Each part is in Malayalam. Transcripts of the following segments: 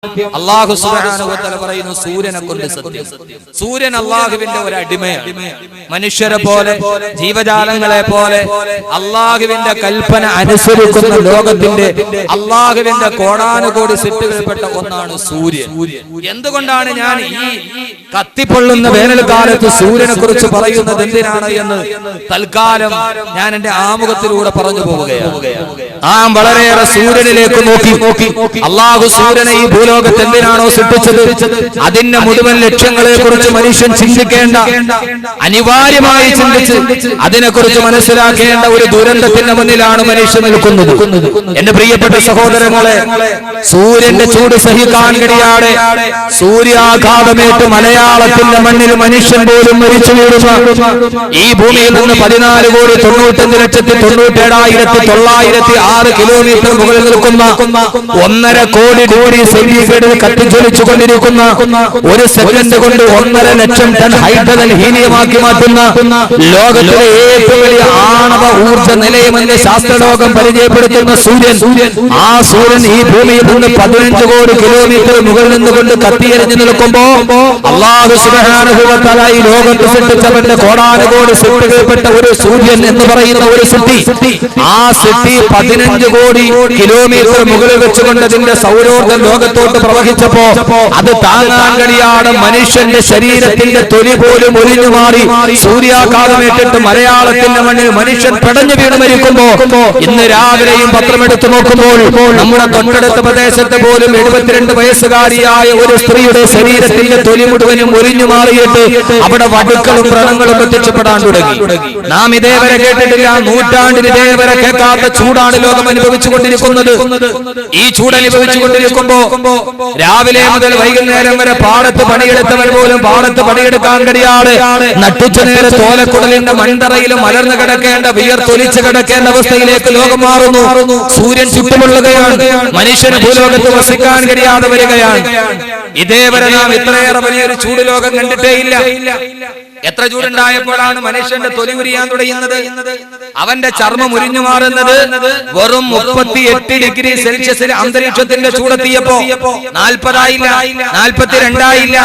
അല്ലാഹു സുബ്ഹാനഹു വ തആല പറയുന്നു സൂര്യനെ കൊണ്ട് സത്യം. സൂര്യൻ അല്ലാഹുവിന്റെ ഒരു അടിമയാണ്. മനുഷ്യരെ പോലെ ജീവജാലങ്ങളെ പോലെ അല്ലാഹുവിന്റെ കൽപ്പന അനുസരിക്കുന്ന ലോകത്തിന്റെ അല്ലാഹുവിന്റെ കോടാനുകോടി സൃഷ്ടികളിൽപ്പെട്ട ഒന്നാണ് സൂര്യൻ. എന്തുകൊണ്ടാണ് ഞാൻ ഈ കത്തിപ്പൊള്ളുന്ന വേനൽക്കാലത്ത് സൂര്യനെ കുറിച്ച് പറയുന്നത് എന്തിനാണ് എന്ന് തൽക്കാലം ഞാൻ എന്റെ ആമുഖത്തിലൂടെ പറഞ്ഞു പോവുകയാണ്. നാം വളരെയേറെ സൂര്യനിലേക്ക് നോക്കി അല്ലാഹു സൂര്യനെ ഈ ഭൂലോകത്ത് എന്തിനാണോ സൃഷ്ടിച്ചത് അതിന്റെ മുഴുവൻ ലക്ഷ്യങ്ങളെ കുറിച്ച് മനുഷ്യൻ ചിന്തിക്കേണ്ട, അനിവാര്യമായി ചിന്തിച്ച് അതിനെക്കുറിച്ച് മനസ്സിലാക്കേണ്ട ഒരു ദുരന്തത്തിന്റെ മുന്നിലാണ് മനുഷ്യൻ നിൽക്കുന്നത്. എന്റെ പ്രിയപ്പെട്ട സഹോദരങ്ങളെ, സൂര്യന്റെ ചൂട് സഹിക്കാൻ കഴിയാതെ സൂര്യാഘാതമേറ്റ് മലയാളത്തിന്റെ മണ്ണിൽ മനുഷ്യൻ പോലും മരിച്ചു വീഴുന്ന ഈ ഭൂമിയിൽ നിന്ന് 14,95,97,906 കിലോമീറ്റർ മുകളിൽ നിൽക്കുന്ന 1.5 കോടി ഡിഗ്രി സെന്റിഗ്രേഡിൽ കത്തിജ്വലിച്ചുകൊണ്ടിരിക്കുന്ന ഒരു സെക്കൻഡ് കൊണ്ട് 1.5 ലക്ഷം ടൺ ഹൈഡ്രജൻ ഹീലിയമാക്കി മാറ്റുന്ന ലോകത്തിലെ ഏറ്റവും വലിയ ആണവ ഊർജ്ജ നിലയമെന്ന് ശാസ്ത്രലോകം പരിചയപ്പെടുത്തുന്ന സൂര്യൻ, ആ സൂര്യൻ ഈ ഭൂമിയിൽ നിന്ന് 15 കോടി കിലോമീറ്റർ മുകളിൽ നിന്നുകൊണ്ട് കത്തിയെറിഞ്ഞു നിൽക്കുമ്പോ അല്ലാഹു സുബ്ഹാനഹു വ തആല ഈ ലോകത്ത് സൃഷ്ടിച്ചവന്റെ കോടാനുകോടി സൃഷ്ടികൾപ്പെട്ട ഒരു സൂര്യൻ എന്ന് പറയുന്ന ഒരു സൃഷ്ടി, ആ സൃഷ്ടി 15 കോടി കിലോമീറ്റർ മുകളിൽ വെച്ചുകൊണ്ട് അതിന്റെ സൗരോർജ്ജം ലോകത്തോട്ട് പ്രവഹിച്ചപ്പോ അത് താങ്ങാൻ കഴിയാതെ മനുഷ്യന്റെ ശരീരത്തിന്റെ തൊലി പോലും ഒലിഞ്ഞു മാറി സൂര്യാഘാതമേറ്റിട്ട് മലയാളത്തിന്റെ മണ്ണിൽ മനുഷ്യൻ പെടഞ്ഞു വീണ് മരിക്കുമ്പോ ഇന്ന് രാവിലെയും പത്രമെടുത്ത് നോക്കുമ്പോൾ നമ്മുടെ തൊട്ടടുത്ത പ്രദേശത്ത് പോലും 72 വയസ്സുകാരിയായ ഒരു സ്ത്രീയുടെ ശരീരത്തിന്റെ തൊലി മുഴുവനും ഒലിഞ്ഞു മാറിയിട്ട് അവിടെ വടുക്കളും വ്രണങ്ങളും പ്രത്യക്ഷപ്പെടാൻ തുടങ്ങി. നാം ഇതേവരെ കേട്ടിട്ടില്ല, നൂറ്റാണ്ടിന് ഇതേവരെ കേൾക്കാത്ത ചൂടാണ് ലോകം അനുഭവിച്ചുകൊണ്ടിരിക്കുന്നത്. ഈ ചൂട് അനുഭവിച്ചുകൊണ്ടിരിക്കുമ്പോ രാവിലെ മുതൽ വൈകുന്നേരം വരെ പാടത്ത് പണിയെടുത്തവർ പോലും പാടത്ത് പണിയെടുക്കാൻ കഴിയാതെ നട്ടുച്ച നേരെ തോലക്കുടലിന്റെ മൺതറയിലും മലർന്നു കിടക്കേണ്ട, വിയർത്തൊലിച്ച് കിടക്കേണ്ട അവസ്ഥയിലേക്ക് ലോകം മാറുന്നു. സൂര്യൻ ചുറ്റുമുള്ളുകയാണ്, മനുഷ്യന് ഭൂലോകത്ത് വസിക്കാൻ കഴിയാതെ വരികയാണ്. ഇതേവരെ നാം ഇത്രയേറെ വലിയൊരു ചൂട് ലോകം കണ്ടിട്ടേ ഇല്ല. എത്ര ചൂടുണ്ടായപ്പോഴാണ് മനുഷ്യന്റെ തൊലി ഉരിയാൻ തുടങ്ങുന്നത്, അവന്റെ ചർമ്മം ഉരിഞ്ഞു മാറുന്നത്. വെറും 38 ഡിഗ്രി സെൽഷ്യസിൽ അന്തരീക്ഷത്തിന്റെ ചൂടെത്തിയപ്പോ 40 ആയില്ല, 42 ആയില്ല,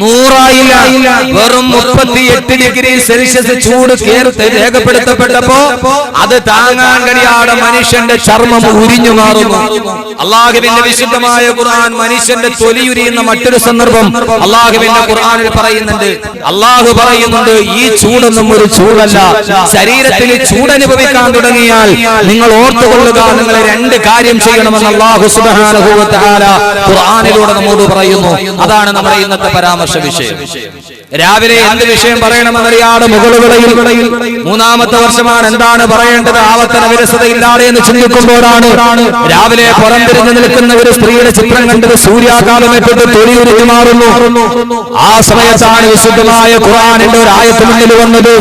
100 ആയില്ല, വെറും 38 ഡിഗ്രി സെൽഷ്യസ് ചൂട് രേഖപ്പെടുത്തപ്പെട്ടപ്പോ അത് താങ്ങാൻ കഴിയാതെ മനുഷ്യന്റെ ചർമ്മം ഉരിഞ്ഞു മാറുന്നു. അല്ലാഹുവിന്റെ വിശുദ്ധമായ ഖുർആൻ മനുഷ്യന്റെ തൊലി ഉരിയുന്ന മറ്റൊരു സന്ദർഭം അല്ലാഹുവിന്റെ ഖുർആനിൽ പറയുന്നുണ്ട്. അല്ലാഹു പറയുന്നുണ്ട്, ഈ ചൂടൊന്നും ഒരു ചൂടല്ല. ശരീരത്തിൽ ചൂടനുഭവിക്കാൻ തുടങ്ങിയാൽ നിങ്ങൾ ഓർത്തുകൊള്ളുക, നിങ്ങൾ 2 കാര്യം ചെയ്യണമെന്ന് അല്ലാഹു സുബ്ഹാനഹു വ തആല ഖുർആനിലൂടെ നമ്മോട് പറയുന്നു. അതാണ് നമ്മുടെ ഇന്നത്തെ പരാമർശ വിഷയം. രാവിലെ എന്ത് വിഷയം പറയണമെന്നറിയാതെ മുകളുകളിൽ 3ാമത്തെ വർഷമാണ്, എന്താണ് പറയേണ്ടത്, ആവർത്തന വിരസതയില്ലാതെ എന്ന് ചിന്തിക്കുമ്പോഴാണ് രാവിലെ പുറംതിരിഞ്ഞു നിൽക്കുന്ന ഒരു സ്ത്രീയുടെ ചിത്രം കണ്ടത് സൂര്യാഘാതമേറ്റിട്ട് തൊലി ഉരിഞ്ഞു മാറുന്നു. ആ സമയത്താണ് വിശുദ്ധമായ ഖുർആനിന്റെ ഒരു ആയത്ത് മുന്നിൽ വന്നത്.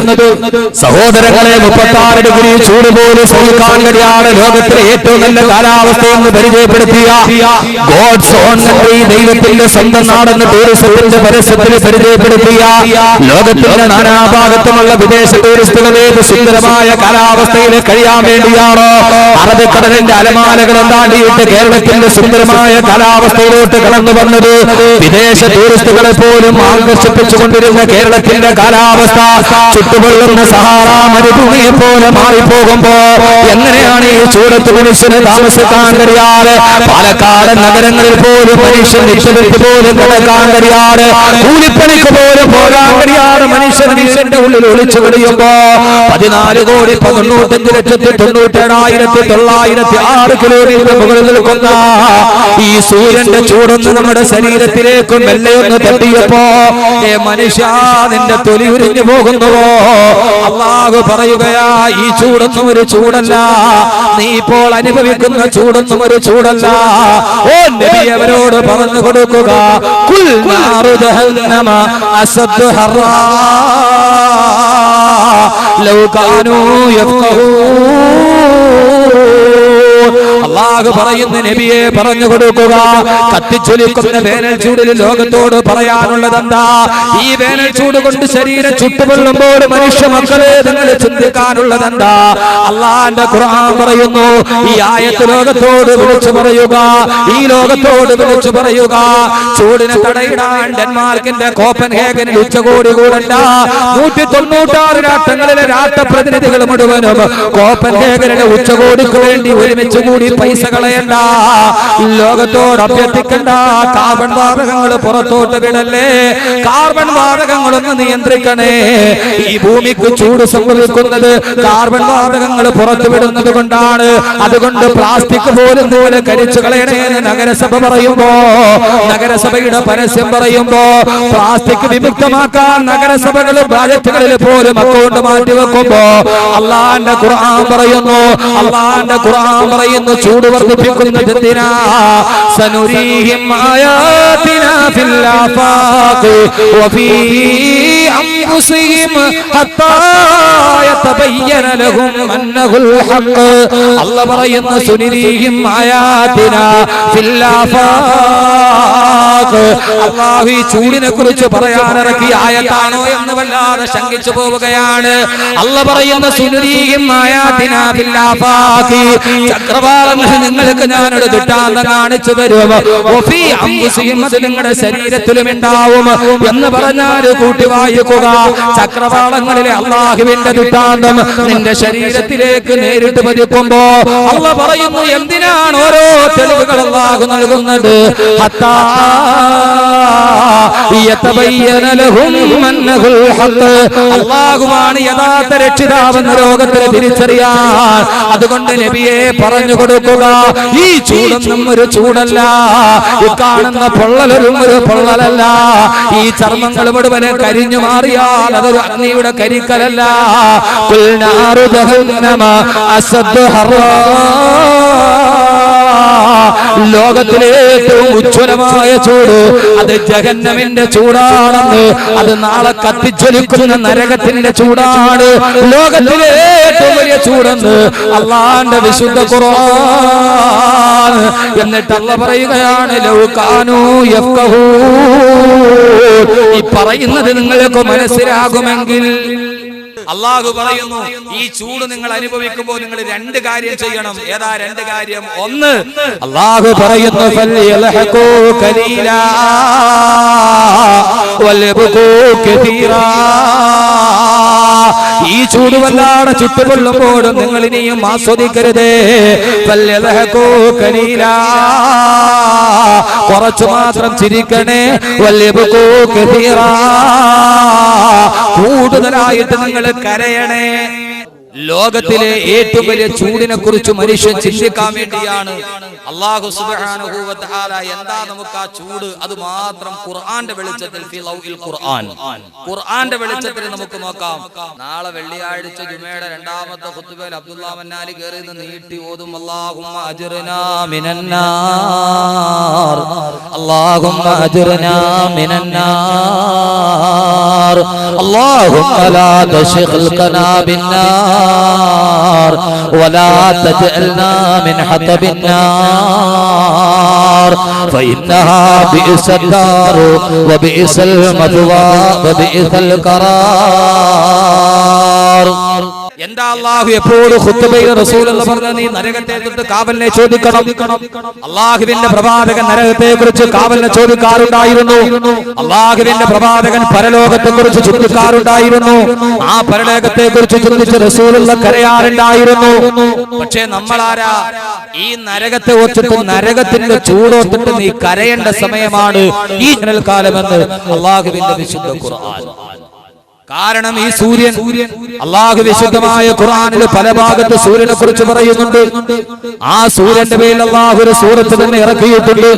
സഹോദരങ്ങളെ, 36 ഡിഗ്രി ചൂട് പോലും സഹിക്കാൻ കഴിയാതെ ലോകത്തിലെ ഏറ്റവും നല്ല കാലാവസ്ഥയെന്ന് പരിചയപ്പെടുത്തിയ ഗോഡ്സ് ഓൺ കൺട്രി, ദൈവത്തിന്റെ സ്വന്തം നാടെന്ന് ടൂറിസത്തിന്റെ പരസ്യത്തിൽ പരിചയപ്പെടുത്തിയ ലോകത്തിന്റെ നാനാഭാഗത്തുമുള്ള വിദേശ ടൂറിസ്റ്റുകളേത് സുന്ദരമായ കാലാവസ്ഥയിൽ കഴിയാൻ വേണ്ടിയാണോ അറബിക്കടലിന്റെ അലമാലകൾ താണ്ടിയിട്ട് കേരളത്തിന്റെ സുന്ദരമായ കാലാവസ്ഥയിലോട്ട് കടന്നു വന്നത്. വിദേശ ടൂറിസ്റ്റുകളെ പോലും ആകർഷിപ്പിച്ചുകൊണ്ടിരുന്ന കേരളത്തിന്റെ കാലാവസ്ഥ ചുട്ടുപൊള്ളുന്ന സഹാറ മരുഭൂമിയെ പോലെ മാറിപ്പോകുമ്പോ എങ്ങനെയാണ് ഈ ചൂടത്ത് മനുഷ്യന് താമസിക്കാൻ കഴിയാതെ, പാലക്കാട് നഗരങ്ങളിൽ പോലും മനുഷ്യൻ നിക്ഷേപത്തിൽ പോലും കിടക്കാൻ കഴിയാതെ, കൂലിപ്പണിക്ക് പോലും പോകാൻ കഴിയാതെ മനുഷ്യൻ മനുഷ്യന്റെ ഉള്ളിൽ ഒളിച്ചു കഴിയുമ്പോ 14,95,97,906 കിലോമീറ്റർ മുകളിൽ നിൽക്കുന്ന ഈ സൂര്യന്റെ ചൂടൊന്ന് നമ്മുടെ ശരീരത്തിലേക്കും മെല്ലെയൊന്ന് തട്ടിയപ്പോ മനുഷ്യ നിന്റെ തൊലി ഉരിഞ്ഞു പോകുന്നുവോ? അല്ലാഹു പറയുകയാ, ഈ ചൂടൊന്നും ഒരു ചൂടല്ല, നീ ഇപ്പോൾ അനുഭവിക്കുന്ന ചൂടൊന്നും ഒരു ചൂടല്ല. ഓ നബി, അവരോട് പറഞ്ഞു കൊടുക്കുക, കുൽ നാറു ജഹന്നമ അസദ്ദു ഹറാ ലൗ കാനൂ യഫ്ഖഹൂൻ. അല്ലാഹു പറയുന്ന നബിയെ പറഞ്ഞു കൊടുക്കുക, കത്തിച്ചൊലിക്കുന്ന വേനൽ ചൂടിൽ ലോകത്തോട് പറയാനുള്ളതെന്താ? ഈ വേനൽ ചൂട് കൊണ്ട് ശരീരം ചുട്ടുപൊള്ളുമ്പോൾ മനുഷ്യ മക്കളെ നിങ്ങൾ ചിന്തിക്കാനുള്ളതെന്താ? അല്ലാഹുവിന്റെ ഖുർആൻ പറയുന്നു, ഈ ആയത്ത് ലോകത്തോട് വിളിച്ചു പറയുക, ഈ ലോകത്തോട് വിളിച്ചു പറയുക, ചൂടിനെ തടയിടാൻ ഡെൻമാർക്കിന്റെ കോപ്പൻഹേഗനിൽ ഉച്ചകോടി കൂടണ്ട. 196 രാഷ്ട്രങ്ങളിലെ രാഷ്ട്രപ്രതിനിധികൾ മുഴുവനും കോപ്പൻഹേഗനിലെ ഉച്ചകോടിക്ക് വേണ്ടി ഒരുമിച്ച് കൂടി പൈസ കളയണ്ട. ലോകത്തോട് അഭ്യർത്ഥിക്കണ്ട, കാർബൺ വാതകങ്ങൾ പുറത്തോട്ട് വിടല്ലേ, കാർബൺ വാതകങ്ങളൊന്ന് നിയന്ത്രിക്കണേ. ഈ ഭൂമിക്ക് ചൂട് സംഭവിക്കുന്നത് കാർബൺ വാതകങ്ങൾ പുറത്തു വിടുന്നത് കൊണ്ടാണ്. അതുകൊണ്ട് പ്ലാസ്റ്റിക് പോലും പോലെ കരിച്ചു കളയണേന്ന് നഗരസഭ പറയുമ്പോ, നഗരസഭയുടെ പരസ്യം പറയുമ്പോ, പ്ലാസ്റ്റിക് വിമുക്തമാക്കാൻ നഗരസഭകളും ബാജറ്റുകളിൽ പോലും അക്കൗണ്ട് മാറ്റി വെക്കുമ്പോ, അല്ലാഹുവിന്റെ ഖുർആൻ പറയുന്നു, അല്ലാഹുവിന്റെ ഖുർആൻ പറയുന്നു, ചൂട് വർദ്ധിപ്പിക്കുന്നത് എന്തിനാ? സനുരീഹിം ആയാതിനാ ഫിൽ ആഫാഖി വഫീ അൻഫുസിഹിം ഹത്താ യതബയ്യന ലഹും അന്നഹുൽ ഹഖ്. അല്ലാഹു പറയുന്നു, സുനുരീഹിം ആയാതിനാ ഫിൽ ആഫാഖ്. അല്ലാഹു ഈ ചൂടിനെ കുറിച്ച് പറയാനിറക്കിയ ആയത്താണോ എന്ന് വല്ലാതെ ശങ്കിച്ചു പോവുകയാണ്. അല്ലാഹു പറയുന്ന സുനുരീഹിം ആയാതിനാ ഫിൽ ആഫാഖി, ചക്രവാളങ്ങൾ നിങ്ങൾക്ക് ഞാനൊരു ദൃഷ്ടാന്തം കാണിച്ചു തരും. വഫീ അൻഫുസിഹിം, അത് നിങ്ങളുടെ ശരീരത്തിലും ഉണ്ടാവും എന്ന് പറഞ്ഞാൽ കൂട്ടി വായിക്കുക. ചക്രവാളങ്ങളിലെ അല്ലാഹുവിന്റെ ദൃഷ്ടാന്തം നിന്റെ ശരീരത്തിലേക്ക് നേരിട്ട് പതിക്കുമ്പോ അല്ലാഹു പറയുന്നു, എന്തിനാണ് ഓരോ തെളിവുകൾ അല്ലാഹു നൽകുന്നത്? ഹത്താ യതബയ്യന ലഹും അന്നഹുൽ ഹഖ്. അല്ലാഹുവാണ് യഥാർത്ഥ രക്ഷിതാവെന്ന ലോകത്തിൽ തിരിച്ചറിയാൻ. അതുകൊണ്ട് നബിയെ പറഞ്ഞു കൊടുക്കുക, ഈ ചൂടൊന്നും ഒരു ചൂടല്ല, ഈ കാണുന്ന പൊള്ളലൊന്നും ഒരു പൊള്ളലല്ല. ഈ ചർമ്മങ്ങൾ മുഴുവൻ കരിഞ്ഞു മാറിയാൽ അതൊരു അഗ്നിയുടെ കരിക്കലല്ല. ഖുൽനാറു ജഹന്നമ അസദ്ദു ഹറാ. ലോകത്തിലെ ഏറ്റവും ഉജ്ജ്വലമായ ചൂട് അത് ജഹന്നമിന്റെ ചൂടാണെന്ന്, അത് നാളെ കത്തിജ്വലിക്കുന്ന നരകത്തിന്റെ ചൂടാണ്. ലോകത്തിലെ ഏറ്റവും വലിയ ചൂടെന്ന് അല്ലാഹുവിന്റെ വിശുദ്ധ ഖുർആൻ. എന്നിട്ട് അല്ലാഹു പറയുകയാണ്, ലൗ കാനൂ യഫ്ഖഹൂൻ, ഈ പറയുന്നത് നിങ്ങൾക്ക് മനസ്സിലാകുമെങ്കിൽ. അല്ലാഹു പറയുന്നു, ഈ ചൂട് നിങ്ങൾ അനുഭവിക്കുമ്പോൾ നിങ്ങൾ രണ്ട് കാര്യം ചെയ്യണം. ഏതാ രണ്ട് കാര്യം? ഒന്ന്, അല്ലാഹു പറയുന്നു, ഫൽയൽഹഖൂ ഖലീലാ വൽയബ്കൂ കതീറാ. ഈ ചൂട് വല്ലാതെ ചുട്ടുകൊള്ളുമ്പോഴും നിങ്ങൾ ഇനിയും ആസ്വദിക്കരുത്. ഫൽയൽഹഖൂ ഖലീലാ, കുറച്ചു മാത്രം ചിരിക്കണേ. വൽയബ്കൂ കതീറാ, കൂടുതലായിട്ട് നിങ്ങൾ കരയണേ. ലോകത്തിലെ ഏറ്റവും വലിയ ചൂടിനെ കുറിച്ച് മനുഷ്യൻ ചിന്തിക്കാൻ വേണ്ടിയാണ് അല്ലാഹു സുബ്ഹാനഹു വ തആല എന്താ നമുക്ക് ആ ചൂട് അത് മാത്രം ഖുർആന്റെ വെളിച്ചത്തിൽ ഫി ലൗഹിൽ ഖുർആൻ, ഖുർആന്റെ വെളിച്ചത്തിൽ നമുക്ക് നോക്കാം. നാളെ വെള്ളിയാഴ്ച ജുമയുടെ രണ്ടാമത്തെ ഖുത്ബയിൽ അബ്ദുല്ലാഹ് മന്നാലി കേറി നീട്ടി ഓതും, അല്ലാഹുമ്മ അജ്റിനാ മിനന്നാർ, അല്ലാഹുമ്മ അജ്റിനാ മിനന്നാർ, അല്ലാഹുമ്മ ലാ തശ്ഖൽകനാ ബിന്നാർ ولا تجعلنا من حطب النار فإنها بئس الدار وبئس المثوى وبئس القرار. എന്താ അല്ലാഹു എപ്പോഴും ഖുത്ബയിൽ റസൂൽ എന്ന് പറഞ്ഞ നീ നരകത്തെ തൊട്ട് കാവലിനെ ചോദിക്കണം. അല്ലാഹുവിന്റെ പ്രവാചകൻ നരകത്തെ കുറിച്ച് കാവലിനെ ചോദിക്കാറുണ്ടായിരുന്നു. അല്ലാഹുവിന്റെ പ്രവാചകൻ പരലോകത്തെ കുറിച്ച് ചിന്തിക്കാറുണ്ടായിരുന്നു. ആ പരലോകത്തെ കുറിച്ച് ചിന്തിച്ച് റസൂലുള്ള കരയാറുണ്ടായിരുന്നു. പക്ഷേ നമ്മളാരാ? ഈ നരകത്തെ ഓർത്തിട്ട് നരകത്തിന്റെ ചൂടോർത്തിട്ട് നീ കരയേണ്ട സമയമാണ് ഈ ജനൽക്കാലമെന്ന് അല്ലാഹുവിന്റെ വിശുദ്ധ ഖുർആൻ. കാരണം ഈ സൂര്യൻ അല്ലാഹു വിശുദ്ധമായ ഖുർആനിൽ പല ഭാഗത്ത് സൂര്യനെ കുറിച്ച് പറയുന്നുണ്ട്. ആ സൂര്യന്റെ പേരിൽ അല്ലാഹു ഒരു സൂറത്ത് തന്നെ ഇറക്കിയിട്ടുണ്ട്.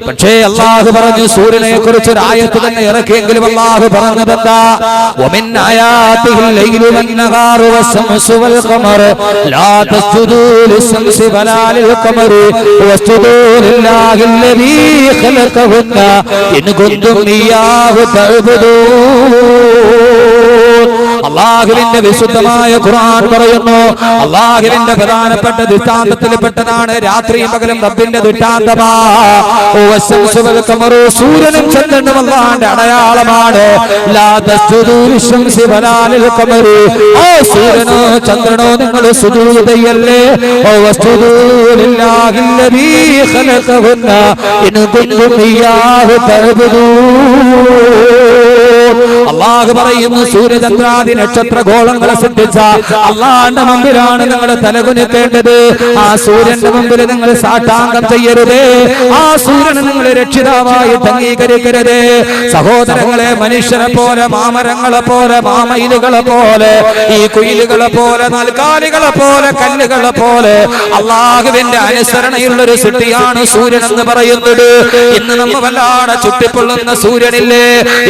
പക്ഷേ അല്ലാഹു പറഞ്ഞു സൂര്യനെ കുറിച്ച് ഒരു ആയത്ത് തന്നെ ഇറക്കിയെങ്കിലും അല്ലാഹു പറഞ്ഞതെന്താ? വമിൻ ആയാതിഹിൽ ലൈലു വന്നഹാറു വശംസു വൽ ഖമർ ലാ തസ്ജുദൂ ലിശംസി വലാ ലിൽ ഖമറി വസ്ജുദൂ ലില്ലാഹിൽ ലദീ ഖലഖഹുന്ന ഇൻ കുൻതും ഇയ്യാഹു തഅ്ബുദൂൻ. അല്ലാഹുവിന്റെ വിശുദ്ധമായ ഖുർആൻ പറയുന്നു. അല്ലാഹുവിന്റെ പ്രധാനപ്പെട്ട ദൃഷ്ടാന്തത്തിൽപ്പെട്ടതാണ് രാത്രിയും പകലും റബ്ബിന്റെ ദൃഷ്ടാന്തമാ. സൂര്യനും ചന്ദ്രനും അല്ലാഹുവിന്റെ അടയാളമാണ്. ലാ തസ്ജുദൂ ലിശംസി വലാ ലിൽ ഖമരി. ഓ സൂര്യനോ ചന്ദ്രനോ നിങ്ങൾ സുജൂദ് ചെയ്യല്ലേ. ഓ വസ്ജുദൂ ലില്ലാഹിൽ ലദീ ഖലഖഹുന്ന ഇൻ കുൻതും ഇയ്യാഹു തഅബുദൂൻ. അല്ലാഹു പറയുന്നു, സൂര്യചന്ദ്രാദി നക്ഷത്രഗോളങ്ങളെ സൃഷ്ടിച്ച അല്ലാഹുവിന്റെ മുമ്പിലാണ് നിങ്ങൾ തലകുനിക്കേണ്ടത്. ആ സൂര്യന്റെ മുമ്പിൽ നിങ്ങൾ സാഷ്ടാംഗം ചെയ്യരുത്. ആ സൂര്യനെ നിങ്ങൾ രക്ഷിതാവായി അംഗീകരിക്കരുത്. സഹോദരങ്ങളെ, മനുഷ്യരെ പോലെ, മാമരങ്ങളെ പോലെ, മാമയിലുകളെ പോലെ, ഈ കുയിലുകളെ പോലെ, നാൽക്കാലികളെ പോലെ, കല്ലുകളെ പോലെ അല്ലാഹുവിന്റെ അനുസരണയുള്ളൊരു സൃഷ്ടിയാണ് സൂര്യൻ എന്ന് പറയുന്നത്. ഇന്ന് നമ്മ വല്ലാതെ ചുട്ടിപ്പൊള്ളുന്ന സൂര്യനില്ലേ,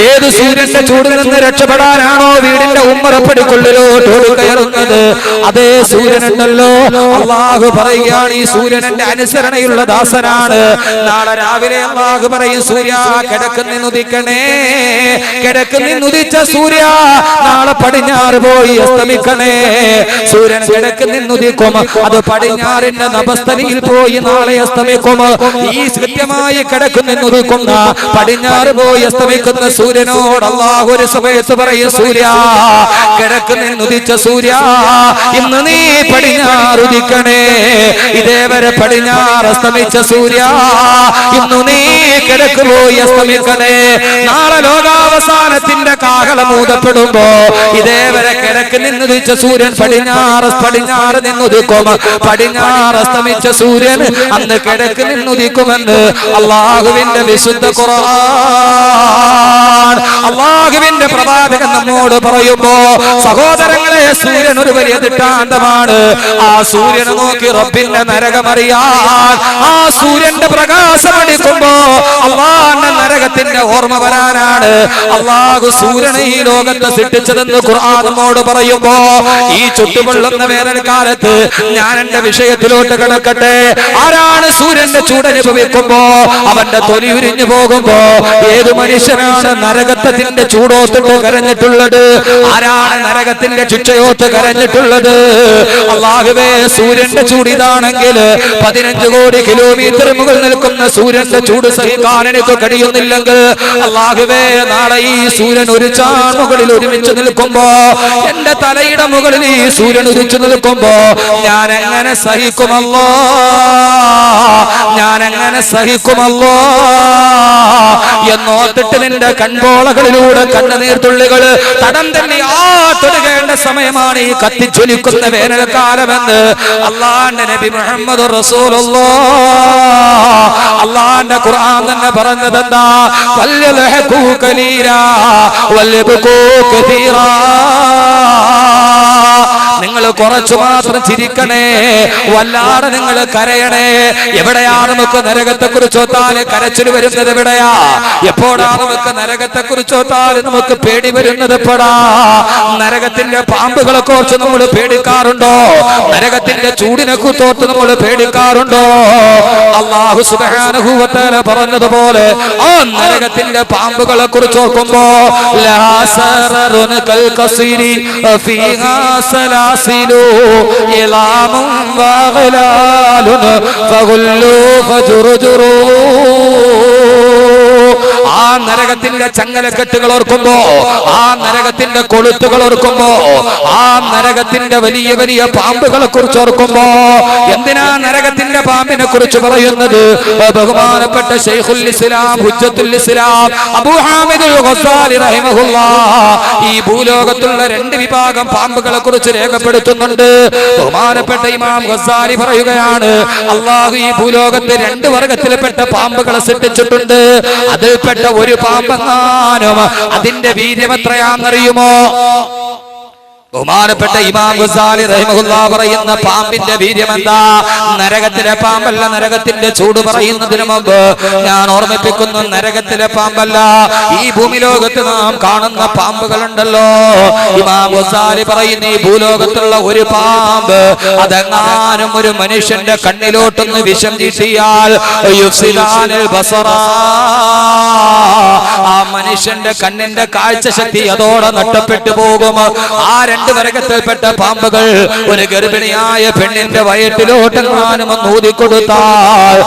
ഏത് സൂര്യന്റെ ചൂടിൽ നിന്ന് രക്ഷപ്പെടാനാണോ വീടിന്റെ ഉമ്മറപ്പടിക്കുള്ളിലോട്ട് കയറുന്നത്, അതേ സൂര്യനുണ്ടല്ലോ. അല്ലാഹു പറയുകയാണ്, ഈ സൂര്യൻ എന്റെ അനുസരണയുള്ള ദാസനാണ്. നാളെ രാവിലെ അല്ലാഹു പറയും, സൂര്യ കിഴക്ക് നിന്നുദിക്കണേ. കിഴക്ക് നിന്നുദിച്ച സൂര്യ നാളെ പടിഞ്ഞാറ് പോയി അസ്തമിക്കണേ. സൂര്യൻ കിഴക്ക് നിന്നുദിക്കും, അത് പടിഞ്ഞാറിന്റെ നഭസ്ഥലിയിൽ പോയി നാളെ അസ്തമിക്കും. ഈ കൃത്യമായി കിഴക്ക് നിന്നുദിക്കുന്ന പടിഞ്ഞാറ് പോയി അസ്തമിക്കുന്ന സൂര്യനോട് അല്ലാഹു ഒരു സമയത്ത് പറയും, സൂര്യ കിഴക്ക് നിന്നുദിച്ച സൂര്യ ഇന്ന് നീ പടിഞ്ഞാറുദിക്കണേ. ഇതേവരെ പടിഞ്ഞാറ് അസ്തമിച്ച സൂര്യ ഇന്ന് നീ കിഴക്ക് പോയി അസ്തമിക്കണേ. നാളെ ലോകാവസാനത്തിന്റെ കാഹളം ഊതപ്പെടുമ്പോ ഇതേവരെ കിഴക്ക് നിന്നുദിച്ച സൂര്യൻ പടിഞ്ഞാറ് നിന്നുദിക്കും. പടിഞ്ഞാറ് അസ്തമിച്ച സൂര്യൻ അന്ന് കിഴക്ക് നിന്നുദിക്കുമെന്ന് അല്ലാഹുവിന്റെ വിശുദ്ധ ഖുർആൻ, അല്ലാഹുവിന്റെ പ്രവാചകൻ നമ്മോട് പറയുമ്പോ, സഹോദരങ്ങളെ, സൂര്യൻ ഒരു വലിയ ദൃഷ്ടാന്തമാണ്. ആ സൂര്യനെ നോക്കി റബ്ബിന്റെ നരകമറിയാൻ ആ സൂര്യന്റെ പ്രകാശം അടിക്കുമ്പോ അല്ലാഹുവിന്റെ നരകത്തിന്റെ ഓർമ്മ വരാനാണ് അല്ലാഹു സൂര്യനെ ഈ ലോകത്ത് സൃഷ്ടിച്ചതെന്ന് ഖുർആൻ നമ്മോട് പറയുമ്പോ, ഈ ചുട്ടുപൊള്ളുന്ന വേനൽക്കാലത്ത് ഞാൻ എന്റെ വിഷയത്തിലോട്ട് കിടക്കട്ടെ. ആരാണ് സൂര്യന്റെ ചൂടനുഭവിക്കുമ്പോ അവന്റെ തൊലി ഉരിഞ്ഞു പോകുമ്പോ ഏത് മനുഷ്യനാണ് നരകത്തിന്റെ ചൂടോത്തിട്ട് കരഞ്ഞിട്ടുള്ളത്? ആരാണ് നരകത്തിന്റെ ശിക്ഷയോത്ത് കരഞ്ഞിട്ടുള്ളത്? അല്ലാഹുവേ, സൂര്യന്റെ ചൂടിതാണെങ്കിൽ 15 കോടി കിലോമീറ്റർ മുകളിൽ നിൽക്കുന്ന സൂര്യന്റെ ചൂട് സഹിക്കാൻ എനിക്ക് കഴിയുന്നില്ലെങ്കിൽ അല്ലാഹുവേ, നാളെ ഈ സൂര്യൻ ഒരു ചാൺ മുകളിൽ ഒരുമിച്ച് നിൽക്കുമ്പോ, എന്റെ തലയുടെ മുകളിൽ ഈ സൂര്യൻ ഉദിച്ചു നിൽക്കുമ്പോ ഞാൻ എങ്ങനെ സഹിക്കുമല്ലോ, ഞാൻ എങ്ങനെ സഹിക്കുമല്ലോ എന്നോർത്തിട്ട് നിന്റെ കൺപോളകളിലൂടെ കണ്ണുനീർത്തുള്ളികൾ തടം തന്നെ തൊടുകേണ്ട സമയമാണ് ഈ കത്തിച്ചൊലിക്കുന്ന വേനൽക്കാലമെന്ന് അല്ലാഹുവിന്റെ നബി മുഹമ്മദ് റസൂലുള്ളാഹ്, അല്ലാഹുവിന്റെ ഖുർആൻ തന്നെ പറഞ്ഞതെന്താ? വല്യൽഹഖൂ ഖലീലാ വല്യബ്കൂ കതീറാ. നിങ്ങൾ കുറച്ചു മാത്രം ചിരിക്കണേ, വല്ലാതെ നിങ്ങൾ കരയണേ. എവിടെയാണ് നമുക്ക് നരകത്തെ കുറിച്ചോത്താൽ കരച്ചിൽ വരുന്നത്? എവിടെയാ? എപ്പോഴാണ് നമുക്ക് നരകത്തെ കുറിച്ചോത്താൽ നമുക്ക് പേടി വരുന്നത്? എപ്പോഴാ? നരകത്തിന്റെ പാമ്പുകളെ കുറിച്ച് നമ്മൾ പേടിക്കാറുണ്ടോ? നരകത്തിന്റെ ചൂടിനെ കുറിച്ചോർത്ത് നമ്മൾ പേടിക്കാറുണ്ടോ? അല്ലാഹു സുബ്ഹാനഹു വ തആല പറഞ്ഞതുപോലെ ആ നരകത്തിന്റെ പാമ്പുകളെ കുറിച്ച് ഓർക്കുമ്പോ, ലാ സററുൻ കൽ ഖസീരി ഫീഹാ സലാസിലു ഇലാമുൻ വഗലാലുൻ ഫഗുല്ലു ഫജുറുജുറു. ആ നരകത്തിന്റെ ചങ്ങലക്കെട്ടുകൾ ഓർക്കുമ്പോ, ആ നരകത്തിന്റെ കൊളുത്തുകൾ ഓർക്കുമ്പോ, ആ നരകത്തിന്റെ വലിയ വലിയ പാമ്പുകളെ കുറിച്ച് ഓർക്കുമ്പോ, എന്തിനാ നരകത്തിന്റെ പാമ്പിനെ കുറിച്ച് പറയുന്നത്? ബഹുമാനപ്പെട്ട ശൈഖുൽ ഇസ്ലാം ഹുജ്ജത്തുൽ ഇസ്ലാം അബൂ ഹാമിദുൽ ഗസ്സാലി റഹിമഹുല്ലാഹ് ഈ ഭൂലോകത്തുള്ള 2 വിഭാഗം പാമ്പുകളെ കുറിച്ച് രേഖപ്പെടുത്തുന്നുണ്ട്. ബഹുമാനപ്പെട്ട ഇമാം ഗസ്സാലി പറയുകയാണ്, അല്ലാഹു ഈ ഭൂലോകത്ത് 2 വർഗത്തിൽപ്പെട്ട പാമ്പുകളെ സൃഷ്ടിച്ചിട്ടുണ്ട്. അതിൽപ്പെട്ട ഒരു പാമ്പെങ്ങാനും അതിന്റെ വീര്യം എത്രയാണെന്നറിയുമോ? ബഹുമാനപ്പെട്ട ഇമാം ഗസ്സാലി റഹിമഹുല്ലാഹ് പറയുന്ന പാമ്പിന്റെ വീര്യം എന്താ? നരകത്തിലെ പാമ്പല്ല. നരകത്തിന്റെ ചൂട് പറയുന്നതിന് മുമ്പ് ഞാൻ ഓർമ്മിപ്പിക്കുന്നു, നരകത്തിലെ പാമ്പല്ല, ഈ ഭൂമിലോകത്ത് നാം കാണുന്ന പാമ്പുകളുണ്ടല്ലോ. ഇമാം ഗസ്സാലി പറയുന്ന ഈ ഭൂലോകത്തുള്ള ഒരു പാമ്പ് അതെങ്ങാനും ഒരു മനുഷ്യന്റെ കണ്ണിലോട്ടൊന്ന് വിഷം ചീട്ടിയാൽ യുഫ്സിദാനിൽ ബസറ, ആ മനുഷ്യന്റെ കണ്ണിന്റെ കാഴ്ചശക്തി അതോടെ നഷ്ടപ്പെട്ടു പോകും. ആ രണ്ട് വർഗത്തിൽപ്പെട്ട പാമ്പുകൾ ഒരു ഗർഭിണിയായ പെണ്ണിന്റെ വയറ്റിലോട്ടെങ്ങാനും ഊതിക്കൊടുത്താൽ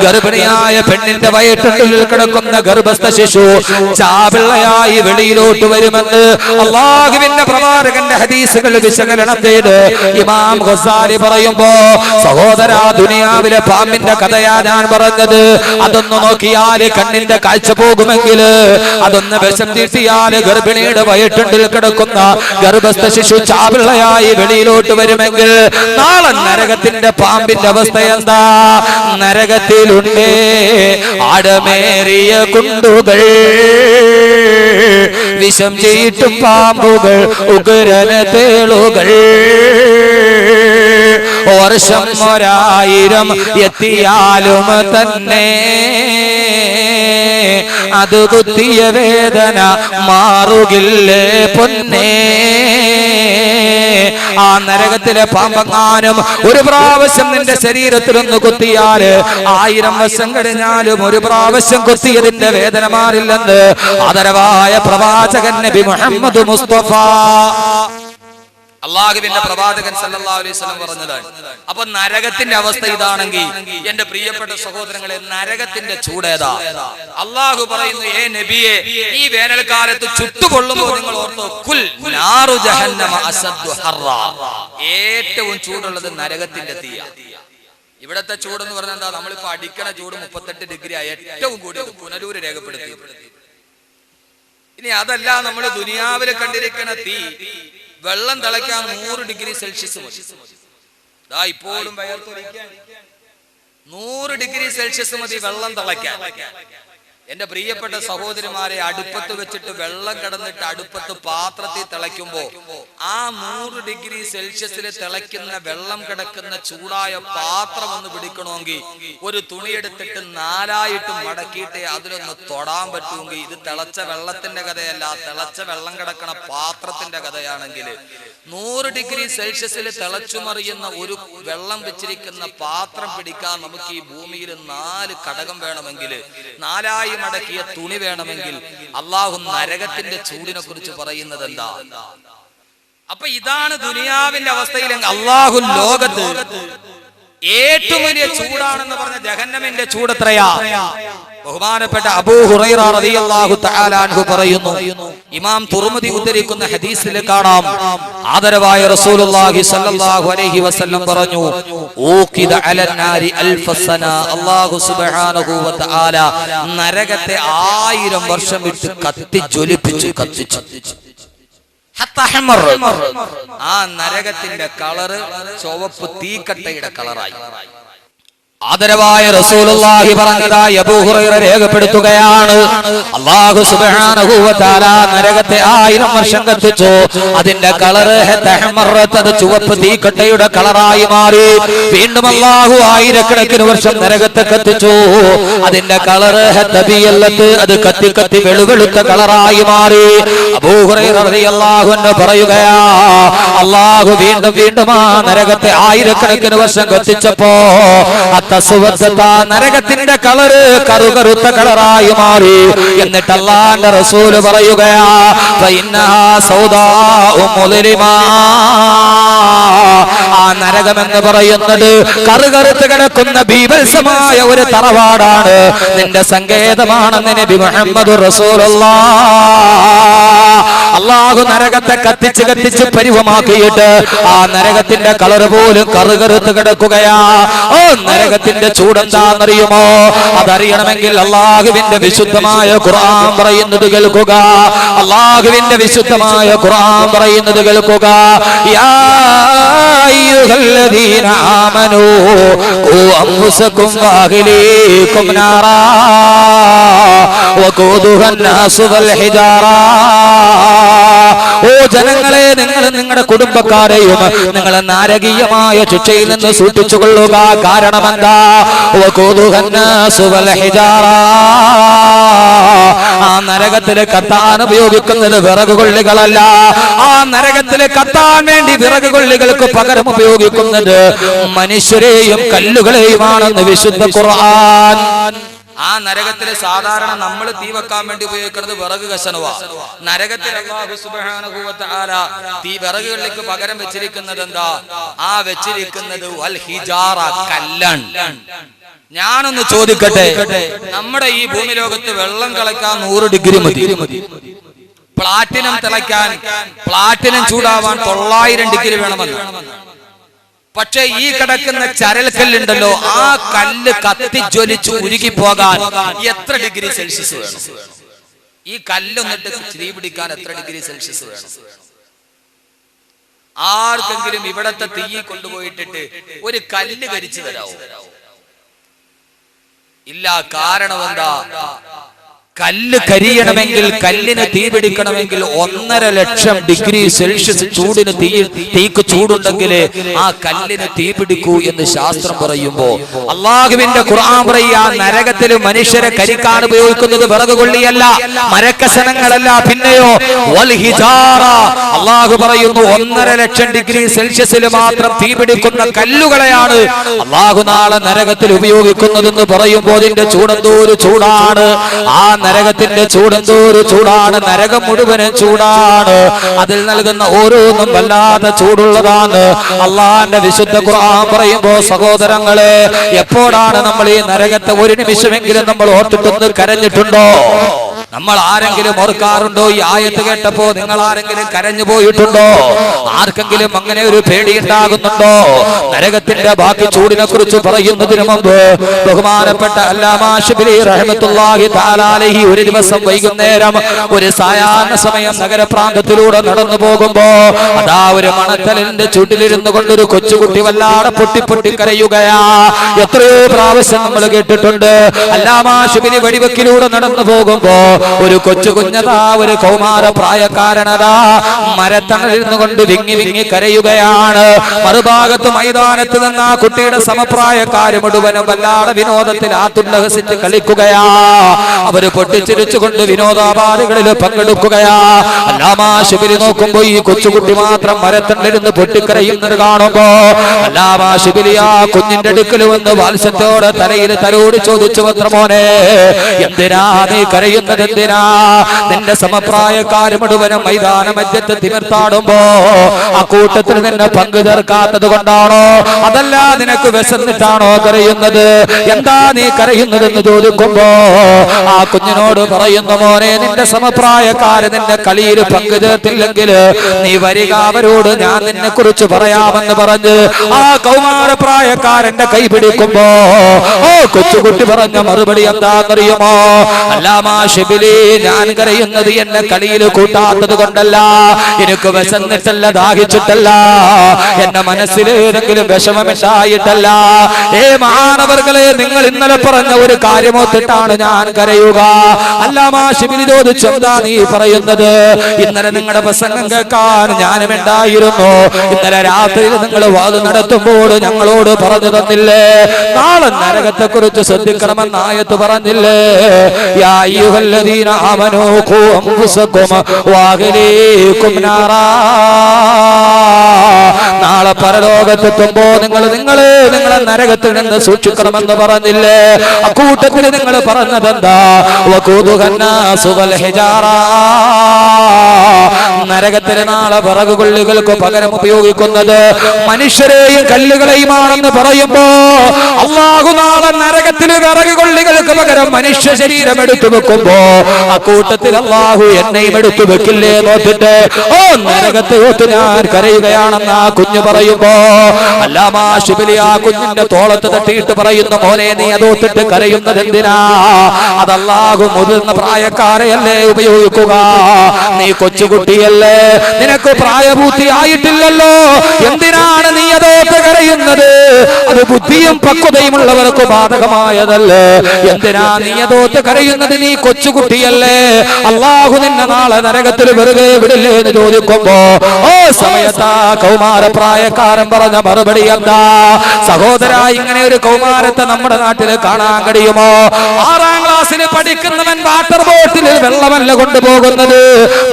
ഗർഭിണിയായ പെണ്ണിന്റെ വയറ്റിനുള്ളിൽ കിടക്കുന്ന ഗർഭസ്ഥ ശിശു ചാപിള്ളയായി വെളിയിലോട്ട് വരുമെന്ന് അല്ലാഹുവിന്റെ പ്രവാചകന്റെ ഹദീസുകൾ വിശകലനം ചെയ്ത് ഇമാം ഗസാലി പറയുമ്പോ, സഹോദരാ, ദുനിയാവിലെ പാമ്പിന്റെ കഥയാ ഞാൻ പറഞ്ഞത്. അതൊന്ന് നോക്കിയാല് കണ്ണിന്റെ കാഴ്ച പോകുമെങ്കിൽ, അതൊന്ന് വിഷം തീട്ടിയാല് ഗർഭിണിയുടെ വയറ്റിനുള്ളിൽ കിടക്കുന്ന ഗർഭസ്ഥ ശിശു ചാപിള്ളയായി വെളിയിലോട്ട് വരുമെങ്കിൽ, നാളെ നരകത്തിന്റെ പാമ്പിന്റെ അവസ്ഥ എന്താ? നരകത്തിലുണ്ടേ ആടമേറിയ കുണ്ടുകൾ, വിഷം ചീട്ടും പാമ്പുകൾ, ഉഗ്രന തേളുകൾ, വർഷം 1000 എത്തിയാലും തന്നെ അത് കുത്തിയ വേദന മാറുകില്ലേ പൊന്നേ. ആ നരകത്തിലെ പാമ്പങ്ങാനും ഒരു പ്രാവശ്യം നിന്റെ ശരീരത്തിലൊന്ന് കുത്തിയാല് 1000 വർഷം കഴിഞ്ഞാലും ഒരു പ്രാവശ്യം കുത്തിയതിന്റെ വേദന മാറില്ലെന്ന് ആദരവായ പ്രവാചകൻ നബി മുഹമ്മദ് മുസ്തഫ അള്ളാഹുവിന്റെ പ്രവാചകൻ സല്ലല്ലാഹു അലൈഹി വസല്ലം പറഞ്ഞതാണ്. അപ്പൊ നരകത്തിന്റെ അവസ്ഥ ഇതാണെങ്കിൽ എന്റെ പ്രിയപ്പെട്ട സഹോദരങ്ങളെ, നരകത്തിന്റെ ചൂടേതാ? അള്ളാഹു പറയുന്നു, ഏ നബിയെ, ഈ വേനൽക്കാലത്ത് ചുട്ടുകൊള്ളുമ്പോൾ നിങ്ങൾ ഓർത്തോ, കുൽ നാറു ജഹന്നമ അസദ്ദു ഹർറാ, ഏറ്റവും ചൂടുള്ളത് നരകത്തിന്റെ തീയ. ഇവിടത്തെ ചൂടെന്ന് പറഞ്ഞാൽ എന്താ? നമ്മളിപ്പോ അടിക്കണ ചൂട് 38 ഡിഗ്രി ആയി, ഏറ്റവും കൂടിയത് പുനലൂര് രേഖപ്പെടുത്തി. ഇനി അതല്ല, നമ്മൾ ദുനിയാവിൽ കണ്ടിരിക്കുന്ന തീ, വെള്ളം തിളയ്ക്കാൻ 100 ഡിഗ്രി സെൽഷ്യസ് മതി. ഇപ്പോഴും വയർത്തൊലിക്കാൻ 100 ഡിഗ്രി സെൽഷ്യസ് മതി വെള്ളം തിളയ്ക്കാൻ. എന്റെ പ്രിയപ്പെട്ട സഹോദരിമാരെ, അടുപ്പത്ത് വെച്ചിട്ട് വെള്ളം കിടന്നിട്ട് അടുപ്പത്ത് പാത്രത്തിൽ തിളയ്ക്കുമ്പോ ആ 100 ഡിഗ്രി സെൽഷ്യസിൽ തിളയ്ക്കുന്ന വെള്ളം കിടക്കുന്ന ചൂടായ പാത്രം ഒന്ന് പിടിക്കണമെങ്കിൽ ഒരു തുണിയെടുത്തിട്ട് 4ആയിട്ട് മടക്കിയിട്ട് അതിലൊന്ന് തൊടാൻ പറ്റുമെങ്കിൽ, ഇത് തിളച്ച വെള്ളത്തിന്റെ കഥയല്ല, തിളച്ച വെള്ളം കിടക്കണ പാത്രത്തിന്റെ കഥയാണെങ്കിൽ 100 ഡിഗ്രി സെൽഷ്യസിൽ തിളച്ചുമറിയുന്ന ഒരു വെള്ളം വെച്ചിരിക്കുന്ന പാത്രം പിടിക്കാൻ നമുക്ക് ഈ ഭൂമിയിൽ 4 ഘടകം വേണമെങ്കിൽ, 4ആയി മടക്കിയ തുണി വേണമെങ്കിൽ, അള്ളാഹു നരകത്തിന്റെ ചൂടിനെ കുറിച്ച് പറയുന്നത് എന്താ? അപ്പൊ ഇതാണ് ദുനിയാവിന്റെ അവസ്ഥയിലെങ്കിൽ അള്ളാഹു ലോകത്ത് ഏറ്റവും വലിയ ചൂടാണെന്ന് പറഞ്ഞ ജഹന്നമിന്റെ ചൂടെത്രയാ? ബഹുമാനപ്പെട്ട അബൂ ഹുറൈറ റളിയല്ലാഹു തആല അൻഹു പറയുന്നു, ഇമാം തുർമുദി ഉദ്ധരിക്കുന്ന ഹദീസിൽ കാണാം, ആദരവായ റസൂലുള്ളാഹി സ്വല്ലല്ലാഹു അലൈഹി വസല്ലം പറഞ്ഞു, ഊഖിദ അലന്നാരി അൽഫ സന, അല്ലാഹു സുബ്ഹാനഹു വ തആല നരകത്തെ 1000 വർഷം ഇട്ട് കത്തി ജ്വലിപ്പിച്ചു, കത്തിച്ചു. ആ നരകത്തിന്റെ കളറ് ചുവപ്പ് തീക്കട്ടയുടെ കളറായി. ആദരവായ റസൂലുള്ളാഹി പറഞ്ഞതായി അബൂ ഹുറൈറ രേഖപ്പെടുത്തുകയാണ്, അല്ലാഹു സുബ്ഹാനഹു വ തആല നരകത്തെ 1000 വർഷം കത്തിച്ചു. അതിന്റെ കളറ് അത് ചുവപ്പ് തീക്കട്ടയുടെ കളറായി മാറി. വീണ്ടും അല്ലാഹു 1000കണക്കിന് വർഷം നരകത്തെ കത്തിച്ചു. അതിന്റെ കളറ് അത് കത്തി കത്തി വെളുവെളുത്ത കളറായി മാറി. അബൂ ഹുറൈറ റളിയല്ലാഹു അൻഹു പറയുകയാ, അല്ലാഹു വീണ്ടും വീണ്ടും ആ നരകത്തെ 1000കണക്കിന് വർഷം കത്തിച്ചപ്പോ നരകത്തിന്റെ കളറ് കറുകറുത്ത കളറായി മാറി. എന്നിട്ട് അല്ലാഹുവിന്റെ റസൂല് പറയുകയാ, ആ നരകം എന്ന് പറയുന്നത് കറുകറുത്ത് കിടക്കുന്ന ബീഭത്സമായ ഒരു തറവാടാണ്, നിന്റെ സങ്കേതമാണെന്ന് നബി മുഹമ്മദ് റസൂലുള്ളാഹ്. അല്ലാഹു നരകത്തെ കത്തിച്ച് കത്തിച്ച് പരിവമാക്കിയിട്ട് ആ നരകത്തിന്റെ കളർ പോലും കറുകറുത്ത് കിടക്കുകയാ. ഓ നരകത്തിന്റെ ചൂടെന്താണെന്നറിയുമോ? അതറിയണമെങ്കിൽ അല്ലാഹുവിന്റെ വിശുദ്ധമായ ഖുർആൻ പറയുന്നത് കേൾക്കുക. അല്ലാഹുവിന്റെ വിശുദ്ധമായ ഖുർആൻ പറയുന്നത് കേൾക്കുക. യാ അയ്യുഹല്ലദീന ആമനൂ ഖൂ അൻഫുസകും വഅഹ്ലീകും നാറാ വഖൂദുഹാ അന്നാസു വൽ ഹിജാറ. ഓ ജനങ്ങളെ, നിങ്ങൾ നിങ്ങളുടെ കുടുംബക്കാരെയും നിങ്ങൾ നാരകീയമായ ശിക്ഷയിൽ നിന്ന് സൂക്ഷിച്ചുകൊള്ളുക. കാരണം എന്താ? വഖൂദുഹാ അന്നാസു വൽ ഹിജാറ. ആ നരകത്തിൽ കത്താൻ ഉപയോഗിക്കുന്നത് വിറകുകൊള്ളികളല്ല. ആ നരകത്തിൽ കത്താൻ വേണ്ടി വിറകുകൊള്ളികൾക്ക് പകരം ഉപയോഗിക്കുന്നത് മനുഷ്യരെയും കല്ലുകളെയുമാണെന്ന് വിശുദ്ധ ഖുർആൻ. ആ നരകത്തിൽ സാധാരണ നമ്മൾ തീ വെക്കാൻ വേണ്ടി ഉപയോഗിക്കുന്നത് വിറക് കശനവാ. നരകത്തിൽ അല്ലാഹു സുബ്ഹാനഹു വ തആല തീ വിറകുകളിലേക്ക് പകരം വെച്ചിരിക്കുന്നത് എന്താ? ആ വെച്ചിരിക്കുന്നത് വൽ ഹിജാറ, കല്ലാണ്. ഞാനൊന്ന് ചോദിക്കട്ടെ, നമ്മുടെ ഈ ഭൂമി ലോകത്ത് വെള്ളം കളയ്ക്കാൻ 100 ഡിഗ്രി മതി. പ്ലാറ്റിനം തിളയ്ക്കാൻ, പ്ലാറ്റിനം ചൂടാവാൻ 900 ഡിഗ്രി വേണമെന്ന്. പക്ഷെ ഈ കിടക്കുന്ന ചരൽക്കല്ലുണ്ടല്ലോ, ആ കല്ല് കത്തിജ്വലിച്ച് ഉരുകി പോകാൻ എത്ര ഡിഗ്രി സെൽഷ്യസ് വേണം? ഈ കല്ലൊന്നിട്ട് തീ പിടിക്കാൻ എത്ര ഡിഗ്രി സെൽഷ്യസ് വേണം? ആർക്കെങ്കിലും ഇവിടത്തെ തീ കൊണ്ടുപോയിട്ടിട്ട് ഒരു കല്ല് കരിച്ചു തരാവോ? ഇല്ല. കാരണം എന്താ? കല്ല് കരിയണമെങ്കിൽ, കല്ലിന് തീ പിടിക്കണമെങ്കിൽ 1.5 ലക്ഷം ഡിഗ്രി സെൽഷ്യസ് ചൂടിന് തീക്ക് ചൂടുണ്ടെങ്കിൽ ആ കല്ലിന് തീ പിടിക്കൂ എന്ന് ശാസ്ത്രം പറയുമ്പോ അള്ളാഹുവിന്റെ ഖുർആൻ പറയുക, നരകത്തിൽ മനുഷ്യരെ കരിക്കാൻ ഉപയോഗിക്കുന്നത് വിറകുകൊള്ളിയല്ല, മരക്കഷണങ്ങളല്ല, പിന്നെയോ വൽ ഹിജാറ. അള്ളാഹു പറയുന്നു 1.5 ലക്ഷം ഡിഗ്രി സെൽഷ്യസിൽ മാത്രം തീ പിടിക്കുന്ന കല്ലുകളെയാണ് അള്ളാഹു നാളെ നരകത്തിൽ ഉപയോഗിക്കുന്നതെന്ന് പറയുമ്പോൾ അതിന്റെ ചൂടെന്തോരു ചൂടാണ്! ആ നരകത്തിന്റെ ചൂടെന്തോരു ചൂടാണ്! നരകം മുഴുവനും ചൂടാണ്. അതിൽ നൽകുന്ന ഓരോന്നും വല്ലാതെ ചൂടുള്ളതാണ്. അള്ളാന്റെ വിശുദ്ധ ഖുർആൻ പറയുമ്പോ സഹോദരങ്ങളെ, എപ്പോഴാണ് നമ്മൾ ഈ നരകത്തെ ഒരു നിമിഷമെങ്കിലും നമ്മൾ ഓർത്തിട്ടൊന്ന് കരഞ്ഞിട്ടുണ്ടോ? നമ്മൾ ആരെങ്കിലും ഓർക്കാറുണ്ടോ? ഈ ആയത്ത് കേട്ടപ്പോ നിങ്ങൾ ആരെങ്കിലും കരഞ്ഞു പോയിട്ടുണ്ടോ? ആർക്കെങ്കിലും അങ്ങനെ ഒരു പേടി ഉണ്ടാകുന്നുണ്ടോ? നരകത്തിന്റെ ബാക്കി ചൂടിനെ കുറിച്ച് പറയുന്നതിന് മുമ്പ് ബഹുമാനപ്പെട്ട അല്ലാമാ ശിബ്ലി റഹ്മത്തുള്ളാഹി തആല അലൈഹി ഒരു ദിവസം വൈകുന്നേരം ഒരു സായാഹ്ന സമയം നഗരപ്രാന്തത്തിലൂടെ നടന്നു പോകുമ്പോ അതാ ഒരു മണത്തലിന്റെ ചുട്ടിലിരുന്നു കൊണ്ടൊരു കൊച്ചുകുട്ടി വല്ലാതെ പൊട്ടി കരയുകയാ. എത്രയോ പ്രാവശ്യം നമ്മൾ കേട്ടിട്ടുണ്ട്. അല്ലാമാ ശിബ്ലി വഴിവെക്കിലൂടെ നടന്നു പോകുമ്പോ ഒരു കൊച്ചു കുഞ്ഞതാ, ഒരു കൗമാര പ്രായക്കാരനതാ മരത്തണലിരുന്നു കൊണ്ട് വിങ്ങി കരയുകയാണ്. മറുഭാഗത്ത് മൈതാനത്ത് നിന്ന് ആ കുട്ടിയുടെ സമപ്രായക്കാര് മുഴുവനും വല്ലാതെ വിനോദത്തിൽ ആത്തുല്ലഹസിച്ച് കളിക്കുകയാ. അവര് പൊട്ടിച്ചിരിച്ചുകൊണ്ട് വിനോദാപാധികളിൽ പങ്കെടുക്കുകയാ. അല്ലാമാ ശിബ്ലി നോക്കുമ്പോ ഈ കൊച്ചുകുട്ടി മാത്രം മരത്തണലിരുന്ന് പൊട്ടിക്കരയുന്നത് കാണുമ്പോ അല്ലാമാ ശിബ്ലി ആ കുഞ്ഞിന്റെ അടുക്കൽ വന്ന് വാത്സല്യത്തോടെ തലയിൽ തലോടി ചോദിച്ചു, പത്ര മോനെ, എന്തിനാ നീ കരയുന്നത്? എന്തിനാ? നിന്റെ സമപ്രായക്കാര് മുഴുവനും മൈതാന മധ്യത്ത് തിമിർത്താടുമ്പോ ആ കൂട്ടത്തിൽ നിന്നെ പങ്കു ചേർക്കാത്തത് കൊണ്ടാണോ? അതല്ല നിനക്ക് വിശന്നിട്ടാണോ കരയുന്നത്? എന്താ നീ കരയുന്നതെന്ന് ചോദിക്കുമ്പോ ആ കുഞ്ഞിനോട് പറയുന്നു, മോനെ, നിന്റെ സമപ്രായക്കാര് നിന്റെ കളിയിൽ പങ്കു ചേർത്തില്ലെങ്കിൽ നീ വരിക, അവരോട് ഞാൻ നിന്നെ കുറിച്ച് പറയാമെന്ന് പറഞ്ഞ് ആ കൗമാരപ്രായക്കാരന്റെ കൈ പിടിക്കുമ്പോ കൊച്ചുകുട്ടി പറഞ്ഞ മറുപടി എന്താണെന്നറിയുമോ? അല്ലാമാ ശിബ്ലി, ഞാൻ കരയുന്നത് എന്നെ കളിയിൽ കൂട്ടാത്തത് കൊണ്ടല്ല, എനിക്ക് വിശന്നിട്ടല്ല, ദാഹിച്ചിട്ടല്ല, എന്റെ മനസ്സിൽ ഏതെങ്കിലും വിഷമമിട്ടായിട്ടല്ല. മാനവർകളെ, നിങ്ങൾ ഇന്നലെ പറഞ്ഞ ഒരു കാര്യമൊത്തിട്ടാണ് ഞാൻ കരയുക. അല്ലാമാ ശിബ്ലി ചോദിച്ചു, എന്താ നീ പറയുന്നത്? ഇന്നലെ നിങ്ങളുടെ പ്രസംഗം കേൾക്കാൻ ഞാനും ഉണ്ടായിരുന്നു. ഇന്നലെ രാത്രിയിൽ നിങ്ങൾ വാത് നടത്തുമ്പോൾ ഞങ്ങളോട് പറഞ്ഞു തന്നില്ലേ, നാളെ നരകത്തെ കുറിച്ച് ശ്രദ്ധിക്കണമെന്ന് ആയത്ത് പറഞ്ഞില്ലേ? യാ അയ്യുഹല്ലദീന ആമനൂ ഖൂ അൻഫുസകും വഅഹ്ലീകും നാറാ. നാളെ പരലോകത്തെത്തുമ്പോ നിങ്ങളെ നരകത്തിൽ നിന്ന് സൂക്ഷിക്കണമെന്ന് പറഞ്ഞില്ലേ? അക്കൂട്ടത്തിൽ നിങ്ങൾ പറഞ്ഞതെന്താ? വഖൂദുഹാ അന്നാസു വൽ ഹിജാറ. നരകത്തിൽ നാളെ വിറകുകൊള്ളികൾക്ക് പകരം ഉപയോഗിക്കുന്നത് മനുഷ്യരെയും കല്ലുകളെയുമാണെന്ന് പറയുമ്പോ അല്ലാഹു നാളെ നരകത്തിൽ വിറകുകൊള്ളികൾക്ക് പകരം മനുഷ്യ ശരീരം എടുത്തു വെക്കുമ്പോ അക്കൂട്ടത്തിൽ അല്ലാഹു എന്നെയും എടുത്തു വെക്കില്ലേ നോക്കിട്ട് നരകത്തെ ഓത്ത് ഞാൻ കരയുകയാണെന്ന് ആ കുഞ്ഞു പറയും. പറയുമ്പോ അല്ലാമാ ശിബിലി ആ കുഞ്ഞിന്റെ തോളത്ത് തട്ടിയിട്ട് പറയുന്നു, മോനെ നീ അതോത്തിട്ട് കരയുന്നത് എന്തിനാ? അത് അല്ലാഹു മുതിർന്ന പ്രായക്കാരെയല്ലേ ഉപയോഗിക്കുക, നീ കൊച്ചുകുട്ടിയല്ലേ, നിനക്ക് പ്രായപൂർത്തിയായിട്ടില്ലല്ലോ, എന്തിനാണ് നീ അതോത്ത് കരയുന്നത്? അത് ബുദ്ധിയും പക്വതയുമുള്ളവർക്ക് ബാധകമായതല്ലേ, എന്തിനാ നീ അതോത്ത് കരയുന്നത്? നീ കൊച്ചുകുട്ടിയല്ലേ, അല്ലാഹു നിന്നെ നാളെ നരകത്തിൽ വെറുതെ വിടില്ലേ എന്ന് ചോദിക്കുമ്പോ ഓ സമയത്താ കൗമാരപ്രായക്കാരൻ പറഞ്ഞ മറുപടി എന്താ? സഹോദര, ഇങ്ങനെ ഒരു കൗമാരത്തെ നമ്മുടെ നാട്ടിൽ കാണാൻ കഴിയുമോ? 6ാം ക്ലാസ്സിൽ പഠിക്കുന്നവൻ വാട്ടർ ബോട്ടിൽ വെള്ളമല്ല കൊണ്ടുപോകുന്നത്,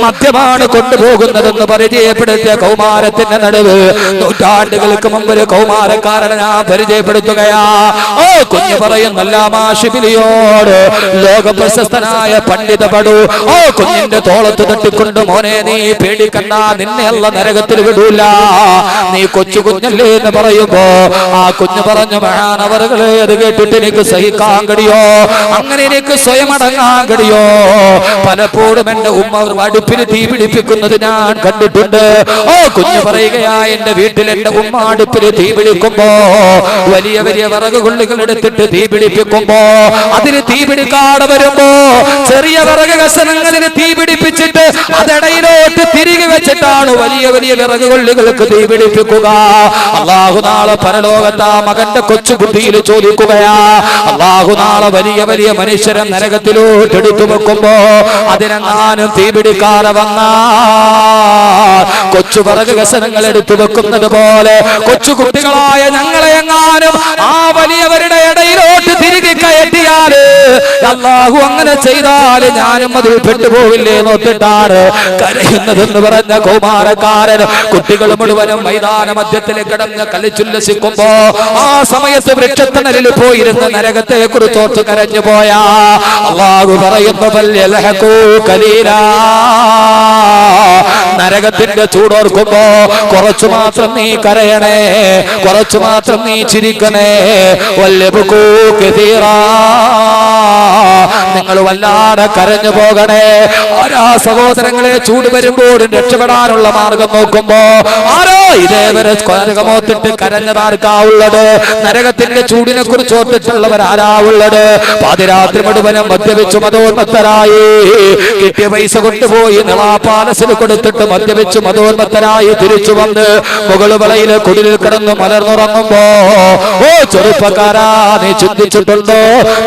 മദ്യമാണ് കൊണ്ടുപോകുന്നതെന്ന് പരിചയപ്പെടുത്തിയ കൗമാരത്തിന്റെ നടുവ് നൂറ്റാണ്ടുകൾക്ക് മുമ്പ് ഒരു കൗമാരക്കാരനെ ഞാൻ പരിചയപ്പെടുത്തുകയാ. ഓ കുഞ്ഞു പറയുന്നല്ല മാഷിബിലിയോട്, ലോക പ്രശസ്തനായ പണ്ഡിത പടു ഓ കുഞ്ഞിന്റെ തോളത്ത് തട്ടിക്കൊണ്ട്, മോനെ നീ പേടിക്കണ്ട, നിന്നെ അല്ല നരകത്തിൽ വിടൂല, നീ കൊച്ചു കുഞ്ഞല്ലേ എന്ന് പറയുമ്പോ ആ കുഞ്ഞു പറഞ്ഞു, മഹാനവറുകളെ അത് കേട്ടിട്ട് എനിക്ക് സഹിക്കാൻ കഴിയോ, അങ്ങനെ എനിക്ക് സ്വയം അടങ്ങാൻ കഴിയോ? പലപ്പോഴും എന്റെ ഉമ്മ അടുപ്പിൽ തീ പിടിപ്പിക്കുന്നത് ഞാൻ കണ്ടിട്ടുണ്ട്. ഓ കുഞ്ഞു പറയുകയാ, എന്റെ വീട്ടിൽ എന്റെ ഉമ്മ അടുപ്പിൽ തീ പിടിക്കുമ്പോ വലിയ വലിയ വിറക് കൊള്ളികൾ എടുത്തിട്ട് തീ പിടിപ്പിക്കുമ്പോ അതിന് തീ പിടിക്കാതെ വരുമ്പോ ചെറിയ വിറക് കഷണങ്ങളിൽ തീ പിടിപ്പിച്ചിട്ട് അതിടയിലോട്ട് തിരികെ വെച്ചിട്ടാണ് വലിയ വലിയ വിറക് കൊള്ളികൾക്ക് തീ പിടിപ്പിക്കുക. അല്ലാഹു നാളെ പരലോകത്ത് ആ മകന്റെ കൊച്ചുകുട്ടിയിൽ ചോദിക്കുകയാ, അല്ലാഹു നാളെ വലിയ വലിയ മനുഷ്യരെ നരകത്തിലോട്ട് എടുത്തു വെക്കുമ്പോ അതിനെങ്ങാനും തീ പിടിക്കാതെ വന്നാ കൊച്ചു വിറക് കഷണങ്ങൾ എടുത്തു വെക്കുന്നത് പോലെ കൊച്ചുകുട്ടികളായ ഞങ്ങളെ എങ്ങാനും ആ വലിയവരുടെ ഇടയിലോട്ട് തിരികെ കയറ്റിയാല്, അല്ലാഹു അങ്ങനെ ചെയ്താല് ഞാനും അതിൽ പെട്ടുപോവില്ലേ നോട്ടിട്ടാണ് കരയുന്നതെന്ന് പറഞ്ഞ കൗമാരക്കാരൻ. കുട്ടികൾ മുഴുവനും മൈതാന മധ്യത്തിൽ കിടന്ന് കളിച്ചുല്ലസിക്കുമ്പോ ആ സമയത്ത് വൃക്ഷത്തണലിൽ പോയിരുന്ന നരകത്തെ കുറിച്ചോർത്ത് കരഞ്ഞു പോയാ അല്ലാഹു പറയുന്നു, നരകത്തിന്റെ ചൂടോർക്കുമ്പോ കുറച്ചു മാത്രം നീ കരയണേ, കുറച്ചു മാത്രം നീ ചിരിക്കണേ, നിങ്ങൾ വല്ലാതെ കരഞ്ഞു പോകണേ. ആരാ സഹോദരങ്ങളെ, ചൂട് വരുമ്പോൾ രക്ഷപ്പെടാനുള്ള മാർഗം നോക്കുമ്പോ ആരോ ഇതേവരെ നരകമോത്തിട്ട് കരഞ്ഞതാർക്കാ ഉള്ളത്? നരകത്തിന്റെ ചൂടിനെ കുറിച്ച് ഓർത്തിട്ടുള്ളവർ ആരാ ഉള്ളത്? പാതിരാത്രി മുഴുവനും മദ്യപിച്ചു മതോന്മത്തരായി, കിട്ടിയ പൈസ കൊണ്ടുപോയി നിളാപാലസിൽ കൊടുത്തിട്ട് മദ്യപിച്ചു മതോന്മത്തരായി തിരിച്ചു വന്ന് മുകളുവളയിലെ കുടിലിൽ കിടന്ന് മലർന്നുറങ്ങുമ്പോ ഓ ചെറുപ്പക്കാരാ, നീ ചിന്തിച്ചിട്ടുണ്ടോ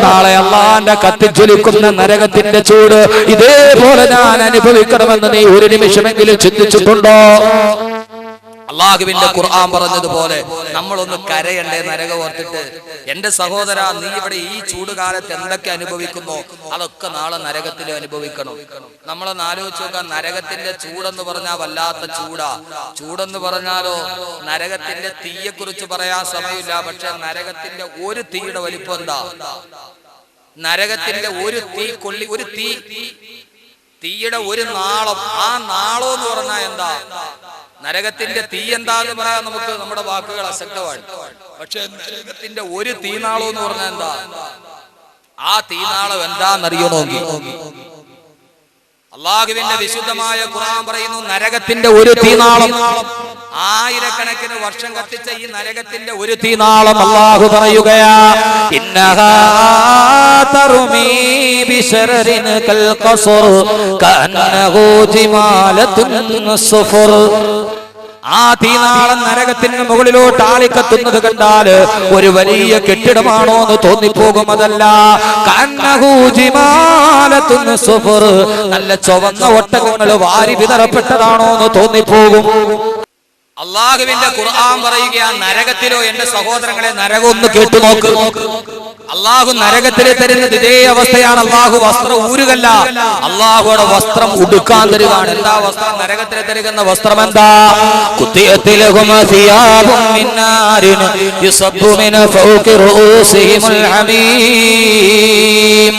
നാളെ അള്ളാന്റെ കത്തിജ്വലിക്കുന്ന നരകത്തിന്റെ ചൂട് ഇതേപോലെ ഞാൻ അനുഭവിക്കണമെന്ന് നീ ഒരു നിമിഷമെങ്കിലും ചിന്തിച്ചിട്ടുണ്ടോ? അല്ലാഹുവിന്റെ ഖുർആൻ പറഞ്ഞതുപോലെ നമ്മളൊന്ന് കരയണ്ടേ നരകം ഓർത്തിട്ട്? എന്റെ സഹോദര, നീ ഇവിടെ ഈ ചൂടുകാലത്ത് എന്തൊക്കെ അനുഭവിക്കുന്നോ അതൊക്കെ നാളെ നരകത്തിൽ അനുഭവിക്കണം. നമ്മളൊന്ന് ആലോചിച്ച് നോക്കാം. നരകത്തിന്റെ ചൂടെന്ന് പറഞ്ഞാൽ വല്ലാത്ത ചൂടാ. ചൂടെന്ന് പറഞ്ഞാലോ, നരകത്തിന്റെ തീയെ കുറിച്ച് പറയാൻ സമയമില്ല. പക്ഷെ നരകത്തിന്റെ ഒരു തീയുടെ വലിപ്പം എന്താ? നരകത്തിന്റെ ഒരു തീ കൊള്ളി, ഒരു തീയുടെ ഒരു നാളം, ആ നാളം എന്ന് പറഞ്ഞാൽ എന്താ? നരകത്തിന്റെ തീ എന്താന്ന് പറയാൻ നമുക്ക് നമ്മുടെ വാക്കുകൾ അസക്തമാണ്. പക്ഷെ നരകത്തിന്റെ ഒരു തീനാളം എന്ന് പറഞ്ഞാൽ എന്താ? ആ തീനാളം എന്താന്നറിയണമെങ്കിൽ അല്ലാഹുവിന്റെ വിശുദ്ധമായ ഖുർആൻ പറയുന്നു, നരകത്തിന്റെ ഒരു തീനാളം, ആയിരക്കണക്കിന് വർഷം കത്തിച്ച ഈ നരകത്തിന്റെ ഒരു തീനാളം അല്ലാഹു പറയുകയാ, ഇന്നഹാ തർമീ ബിശറരിൻ കൽ ഖസ്ർ കഅന്നഹു ജിമാലത്തുൻ സുഫർ. ആ തീനാളം നരകത്തിന് മുകളിലോട്ട് ആളിക്കത്തുന്നത് കണ്ടാൽ ഒരു വലിയ കെട്ടിടമാണോ എന്ന് തോന്നിപ്പോകും. അതല്ല, കഅന്നഹു ജിമാലത്തുൻ സുഫർ, നല്ല ചുവന്ന ഒട്ടകങ്ങൾ വാരി വിതറപ്പെട്ടതാണോ എന്ന് തോന്നിപ്പോകും. അള്ളാഹുവിന്റെ ഖുർആൻ പറയുകയാണ്, നരകത്തിലോ എന്റെ സഹോദരങ്ങളെ നരകം ഒന്ന് കേട്ടു നോക്ക്. അള്ളാഹു നരകത്തിലെ തരുന്നത് ഇതേ അവസ്ഥയാണ്. അള്ളാഹു വസ്ത്രം ഊരുകല്ല, അള്ളാഹുയുടെ വസ്ത്രം ഉടുക്കാൻ തരുകയാണ്. എന്താ വസ്ത്രം? നരകത്തിലെ തരുന്ന വസ്ത്രം എന്താ? കുത്തിയത്തിലഹും സിയാബും മിൻ നാരിൻ യുസബ്ബു മിൻ ഫൗഖി റൂസിഹിമുൽ ഹമീം.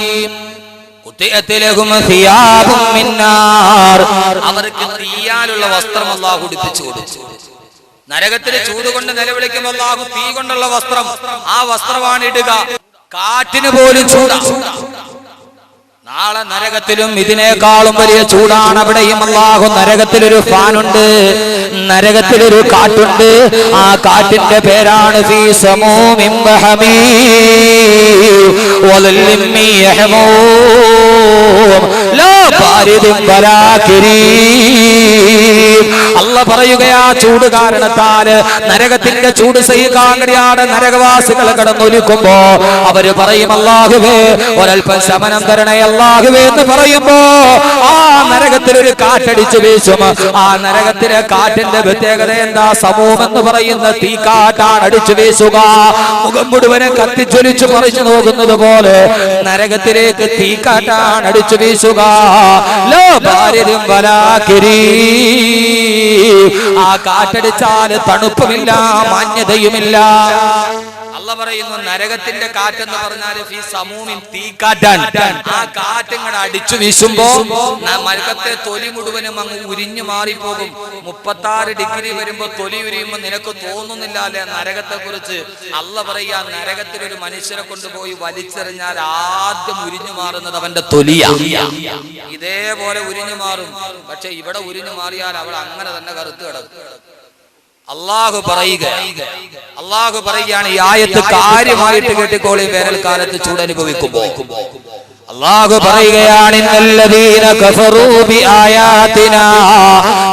കുത്തിയത്തിലഹും സിയാബും മിൻ നാർ, അവർക്ക് തീയാലുള്ള വസ്ത്രം അള്ളാഹു ഉടുപ്പിച്ചു കൊടുത്തു. നരകത്തിലെ ചൂട് കൊണ്ട് നിലവിളിക്കുമ്പോൾ അല്ലാഹു തീ കൊണ്ടുള്ള വസ്ത്രം, ആ വസ്ത്രമാണ് ഇടുക. കാറ്റിന് പോലും ചൂടാ. നാളെ നരകത്തിലും ഇതിനേക്കാളും വലിയ ചൂടാണ്. അവിടെയും അല്ലാഹു നരകത്തിലൊരു ഫാനുണ്ട്, നരകത്തിലൊരു കാറ്റുണ്ട്. ആ കാറ്റിന്റെ പേരാണ് ഫീ സമൂമിൻ വഹമീം വലല്ലിൻ യഹ്മൂം ലാ ബാരിദിൻ വലാ കരീം. അല്ലാഹ് പറയുകയാ ചൂട് കാരണത്താൽ നരകത്തിന്റെ ചൂട് സഹിക്കാൻ കഴിയാതെ നരകവാസികൾ കടന്നൊലിക്കുമ്പോ അവര് പറയും അല്ലാഹുവേ ഒരൽപ്പം ശമനം തരണേ അല്ലാഹുവേ എന്ന് പറയുമ്പോ ആ നരകത്തിലൊരു കാറ്റടിച്ചു വീശും. ആ നരകത്തിലെ കാറ്റിന്റെ പ്രത്യേകത എന്താ? സമൂഹം എന്ന് പറയുന്ന തീക്കാറ്റാണ് അടിച്ചു വീശുക. മുഖം മുഴുവനും കത്തിച്ചൊലിച്ചു പറിച്ചു നോക്കുന്നത് പോലെ നരകത്തിലേക്ക് തീക്കാറ്റാണ് അടിച്ചു വീശുക. ലാ ബാരിദിൻ വലാ കരീം. ആ കാറ്റടിച്ചാൽ തണുപ്പുമില്ല, മാന്യതയുമില്ല. അല്ലാഹ് പറയുന്നു നരകത്തിന്റെ കാറ്റെന്ന് പറഞ്ഞാൽ ഫീ സമൂമിൻ തീക്കാറ്റാൻ. ആ കാറ്റിങ്ങടെ അടിച്ചു വീശുമ്പോ നരകത്തെ തൊലി മുഴുവനും അങ്ങ് ഉരിഞ്ഞു മാറിപ്പോകും. 36 ഡിഗ്രി വരുമ്പോ തൊലി ഉരിയുമ്പോ നിനക്ക് തോന്നുന്നില്ല അല്ലെ നരകത്തെ കുറിച്ച്? അല്ലാഹ് പറയാ നരകത്തിലൊരു മനുഷ്യരെ കൊണ്ടുപോയി വലിച്ചെറിഞ്ഞാൽ ആദ്യം ഉരിഞ്ഞു മാറുന്നത് അവന്റെ തൊലിയാ. ഇതേപോലെ ഉരിഞ്ഞു മാറും. പക്ഷെ ഇവിടെ ഉരിഞ്ഞു മാറിയാൽ അവിടെ അങ്ങനെ തന്നെ കറുത്ത് കിടക്കും. അല്ലാഹു പറയുകയാണ് ഈ ആയത്ത് കാര്യമായിട്ട് കേട്ടിക്കോളി. വേനൽക്കാലത്ത് ചൂടനുഭവിക്കുമ്പോ അല്ലാഹു പറയുകയാണ് ഇന്നല്ലദീന കഫറൂ ബിആയാതിനാ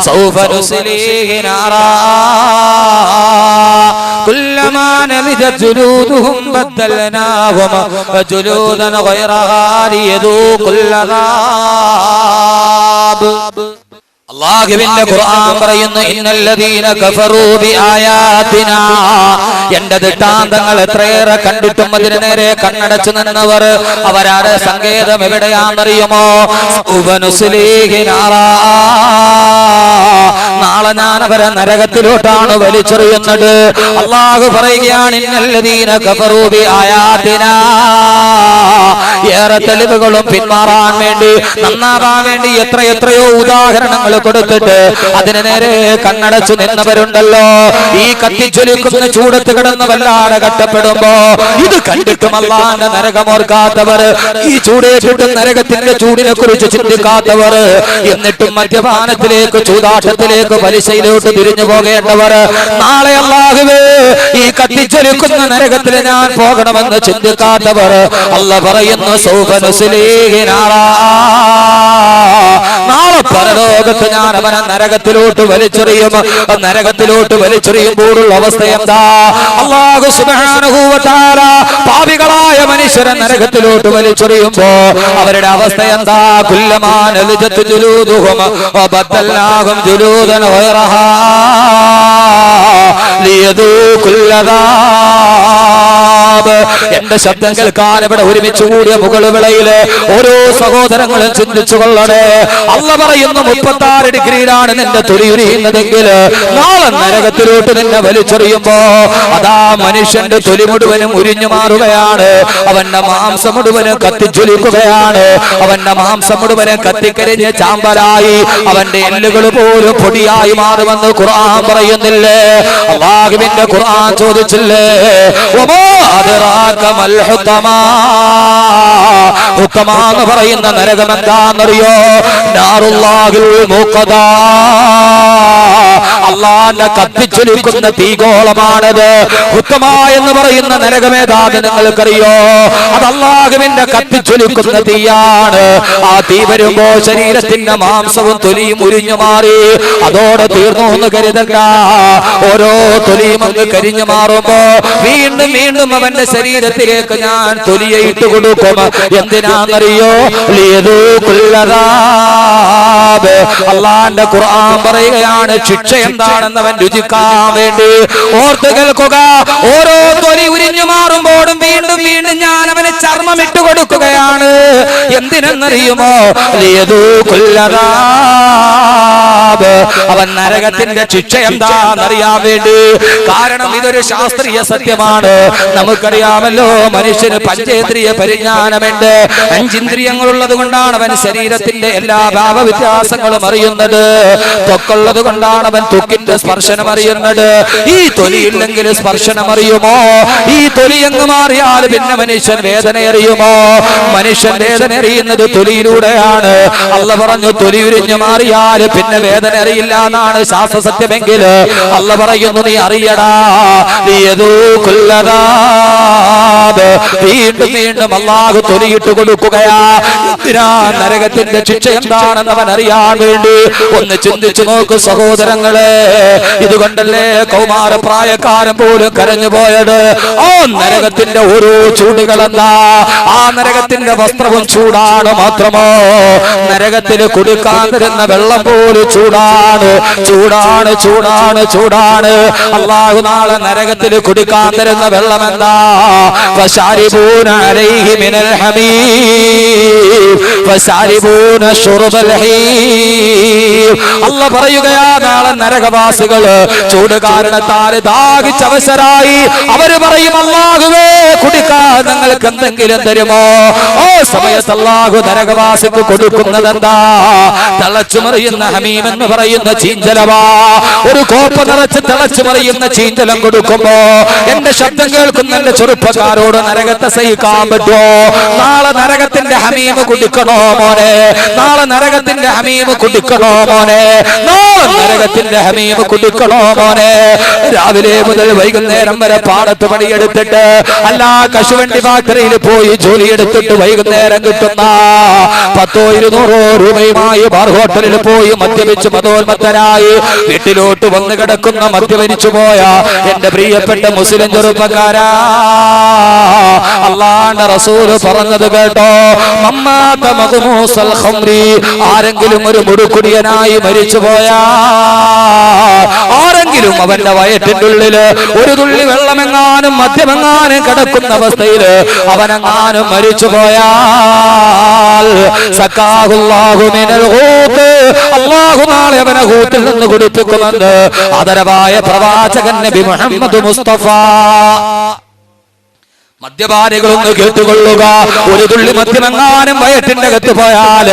സൗഫ നുസ്ലീഹി നാറാ കുല്ലമാ നമിദത് ജുലൂദുഹും ബദ്ദൽനാഹും ജുലൂദൻ ഗൈറഹാ ലിയദൂഖുൽ അദാബ്. അല്ലാഹുവിന്റെ ഖുർആൻ പറയുന്നു ഇന്നല്ലദീന കഫറൂ ബിആയാതിനാ. എന്റെ ദൃഷ്ടാന്തങ്ങൾ എത്രയേറെ കണ്ടിട്ടും അതിന് നേരെ കണ്ണടച്ചു നിന്നവർ അവരാരെ സങ്കേതം എവിടെയാണെന്നറിയുമോ? ഉബനുസ്ലീഹി നാറാ. നാളെ ഞാൻ അവരെ നരകത്തിലോട്ടാണ് വലിച്ചെറിയുന്നത്. അല്ലാഹു പറയുകയാണ് ഇന്നല്ലദീന കഫറൂ ബിആയാതിനാ. ഏറെ തെളിവുകളും പിന്മാറാൻ വേണ്ടി നന്നാകാൻ വേണ്ടി എത്രയോ ഉദാഹരണങ്ങൾ കൊടുത്തിട്ട് അതിന് നേരെ കണ്ണടച്ചു നിന്നവരുണ്ടല്ലോ. ഈ കത്തിച്ചൊലിക്കുന്ന ചൂടത്ത് കിടന്ന് വല്ലാതെ കഷ്ടപ്പെടുമ്പോ ഇത് കണ്ടിട്ടും അല്ലാഹുവിന്റെ നരകമോർക്കാത്തവർ, ഈ ചൂടേറ്റിട്ടും നരകത്തിന്റെ ചൂടിനെ കുറിച്ച് ചിന്തിക്കാത്തവർ, എന്നിട്ടും മദ്യപാനത്തിലേക്ക് ചൂതാട്ടത്തിലേക്ക് പലിശയിലോട്ട് തിരിഞ്ഞു പോകേണ്ടവർ, നാളെ അല്ലാഹുവേ ഈ കത്തിച്ചൊലിക്കുന്ന നരകത്തിൽ ഞാൻ പോകണമെന്ന് ചിന്തിക്കാത്തവർ, അല്ലാഹ് പറയുന്നു സൗഫ നുസ്ലീഹി നാറാ. നാളെ പരലോകത്ത് ഞാൻ അവനെ നരകത്തിലോട്ട് വലിച്ചെറിയും. നരകത്തിലോട്ട് വലിച്ചെറിയുമ്പോഴുള്ള അവസ്ഥ എന്താ? അല്ലാഹു സുബ്ഹാനഹു വ തആല പാപികളായ മനുഷ്യരെ നരകത്തിലോട്ട് വലിച്ചെറിയുമ്പോ അവരുടെ അവസ്ഥ എന്താ? കുല്ലമാ നലിജത് ജുലൂദുഹും വബദ്ദൽനാഹും ജുലൂദൻ ഗൈറഹാ ലിയദൂഖുൽ അദാബ്. എന്റെ ശബ്ദം കേൾക്കാൻ ഇവിടെ ഒരുമിച്ച് കൂടിയ മുകൾ വിളയില് ഓരോ സഹോദരങ്ങളും ചിന്തിച്ചു കൊള്ളണേ. അല്ലാഹ് പറയുന്നു 36 ഡിഗ്രിയിലാണ് നിന്റെ തൊലി ഉരിയുന്നതെങ്കിൽ നാളെ നരകത്തിലോട്ട് നിന്നെ വലിച്ചെറിയുമ്പോ അതാ മനുഷ്യന്റെ തൊലി മുഴുവനും ഉരിഞ്ഞു മാറുകയാണ്. അവന്റെ മാംസം മുഴുവനും കത്തിജ്വലിക്കുകയാണ്. അവന്റെ മാംസം മുഴുവനും കത്തിക്കരിഞ്ഞ് ചാമ്പലായി അവന്റെ എല്ലുകൾ പോലും പൊടിയായി മാറുമെന്ന് ഖുർആൻ പറയുന്നില്ലേ? അല്ലാഹുവിന്റെ ഖുർആൻ ചോദിച്ചില്ലേ വമാ അദ്റാക മൽ ഹുതമാ. ഹുതമാ എന്ന് പറയുന്ന നരകം എന്താണെന്നറിയോ? നാറുല്ലാഹിൽ മുഖദാ. അല്ലാഹുവിന്റെ കത്തിച്ചൊലിക്കുന്ന തീഗോളമാണത്. ഹുതമാ എന്ന് പറയുന്ന നരകമേതാന്ന് നിങ്ങൾക്കറിയോ? അത് അല്ലാഹുവിന്റെ കത്തിച്ചൊലിക്കുന്ന തീയാണ്. ആ തീ വരുമ്പോ ശരീരത്തിന്റെ മാംസവും തൊലിയും ഉരിഞ്ഞു മാറി അതോടെ തീർന്നു എന്ന് കരുതണ്ട. ഓരോ തൊലിയും അങ്ങ് കരിഞ്ഞു മാറുമ്പോ വീണ്ടും വീണ്ടും അവന്റെ ശരീരത്തിലേക്ക് ഞാൻ തൊലിയെ ഇട്ട് കൊടുക്കും. എന്തിനാണെന്നറിയോ? ലിയദൂഖുൽ അദാബ്. അല്ലാഹുവിന്റെ ഖുർആൻ പറയുകയാണ് ശിക്ഷ എന്താണെന്ന് അവൻ രുചിക്കാൻ വേണ്ടി. ഓർത്ത് കേൾക്കുക, ഓരോ തൊലി ഉരിഞ്ഞു മാറുമ്പോഴും വീണ്ടും വീണ്ടും ഞാൻ അവന് ചർമ്മം ഇട്ട് കൊടുക്കുകയാണ്. എന്തിനെന്നറിയുമോ? ലിയദൂഖുൽ അദാബ്. അവൻ നരകത്തിന്റെ ശിക്ഷ എന്താണെന്നറിയാൻ വേണ്ടി. കാരണം ഇതൊരു ശാസ്ത്രീയ സത്യമാണ്. നമുക്കറിയാമല്ലോ മനുഷ്യന് പഞ്ചേന്ദ്രിയ പരിജ്ഞാനമുണ്ട്. 5 ഇന്ദ്രിയങ്ങളുള്ളത് കൊണ്ടാണ് അവൻ ശരീരത്തിന്റെ എല്ലാ ഭാവവ്യത്യാസങ്ങളും അറിയുന്നത്. ത്വക്കുള്ളത് കൊണ്ടാണ് അവൻ ത്വക്കിന്റെ സ്പർശനം അറിയുന്നത്. ഈ തൊലിയില്ലെങ്കിൽ സ്പർശനം അറിയുമോ? ഈ തൊലി അങ്ങ് മാറിയാൽ പിന്നെ മനുഷ്യൻ വേദന അറിയുമോ? മനുഷ്യൻ വേദന അറിയുന്നത് തൊലിയിലൂടെയാണ്. അല്ലാഹു പറഞ്ഞു തൊലി ഉരിഞ്ഞു മാറിയാൽ പിന്നെ വേദന അറിയില്ല എന്നാണ് ശാസ്ത്ര സത്യമെങ്കിൽ അല്ലാഹു പറയുന്നു നീ അറിയടാ, വീണ്ടും വീണ്ടും അല്ലാഹു തൊലിയിട്ട് കൊടുക്കുകയാ. നരകത്തിന്റെ ശിക്ഷ എന്താണെന്ന് അവൻ അറിയാൻ വേണ്ടി. ഒന്ന് ചിന്തിച്ചു നോക്ക് സഹോദരങ്ങളെ, ഇതുകൊണ്ടല്ലേ കൗമാരപ്രായക്കാരൻ പോലും കരഞ്ഞു പോയത്. ആ നരകത്തിന്റെ ഓരോ ചൂടുകളെന്താ? ആ നരകത്തിന്റെ വസ്ത്രവും ചൂടാണ്. മാത്രമോ നരകത്തിൽ കുടിക്കാൻ തരുന്ന വെള്ളം പോലും ചൂടാണ്, ചൂടാണ്, ചൂടാണ്, ചൂടാണ്. അല്ലാഹു നാളെ നരകത്തിൽ കുടിക്കാൻ തരുന്ന വെള്ളം എന്താ? ഫശാരിബൂന അലൈഹി മിനൽ ഹമീം ഫശാരിബൂന ശുർബൽ ഹീം. അല്ലാഹു പറയുകയാ നാളെ നരകവാസികൾ ചൂട് കാരണത്താൽ ദാഹിച്ചവശരായി അവര് പറയും, അല്ലാഹുവേ കുടിക്കാൻ ഞങ്ങൾക്ക് എന്തെങ്കിലും തരുമോ? ഓ സമയത്ത് അല്ലാഹു നരകവാസിക്ക് കൊടുക്കുന്നത് എന്താ? തിളച്ചു മറിയുന്ന ഹമീം എന്ന് പറയുന്ന ചീഞ്ചലവാ. ഒരു കോപ്പ നിറച്ച് തിളച്ചു മറിയുന്ന ചീഞ്ചലം കൊടുക്കുമ്പോ എന്റെ ശബ്ദം കേൾക്കുന്ന എന്റെ ചെറുപ്പക്കാരോട് നരകത്തെ സഹിക്കാൻ പറ്റുമോ? നാളെ നരകത്തിന്റെ ഹമീം കുടിക്കണോ മോനെ? നാളെ നരകത്തിന്റെ ഹമീം കുടിക്കണോ മോനെ? നാളെ നരകത്തിന്റെ ഹമീം കുടിക്കണോ മോനെ? രാവിലെ മുതൽ വൈകുന്നേരം വരെ പാടത്ത് പണിയെടുത്തിട്ട് അല്ല കശുവണ്ടി ഫാക്ടറിയിൽ പോയി ജോലി എടുത്തിട്ട് വൈകുന്നേരം കിട്ടുന്ന 100-200 രൂപയുമായി ബാർ ഹോട്ടലിൽ പോയി മദ്യപിച്ച് മതോന്മത്തരായി വീട്ടിലോട്ട് വന്ന് കിടക്കുന്ന മദ്യപനിച്ചു പോയ എന്റെ പ്രിയപ്പെട്ട മുസ്ലിം ചെറുപ്പക്കാരാ, അല്ലാഹുവിന്റെ റസൂല് പറഞ്ഞത് കേട്ടോ, മമ്മാത മഗ്മൂസൽ ഖംറി, ആരെങ്കിലും ഒരു മുടുക്കുടിയനായി മരിച്ചു പോയാ, ആരെങ്കിലും അവന്റെ വയറ്റിന്റെ ഉള്ളില് ഒരു തുള്ളി വെള്ളമെങ്ങാനും മദ്യമെങ്ങാനും കിടക്കുന്ന അവസ്ഥയിൽ അവനെങ്ങാനും മരിച്ചു പോയാൽ സക്കാഹുല്ലാഹു മിനൽ ഖൂത്ത്, അല്ലാഹു നാളെ അവനെ ഖൂത്തിൽ നിന്ന് കുടിപ്പിക്കുമെന്ന് ആദരവായ പ്രവാചകൻ നബി മുഹമ്മദ് മുസ്തഫ. മദ്യപാനികളൊന്ന് കേട്ടുകൊള്ളുക, ഒരു തുള്ളി മദ്യമെങ്ങാനും വയറ്റിന്റെ അകത്ത് പോയാൽ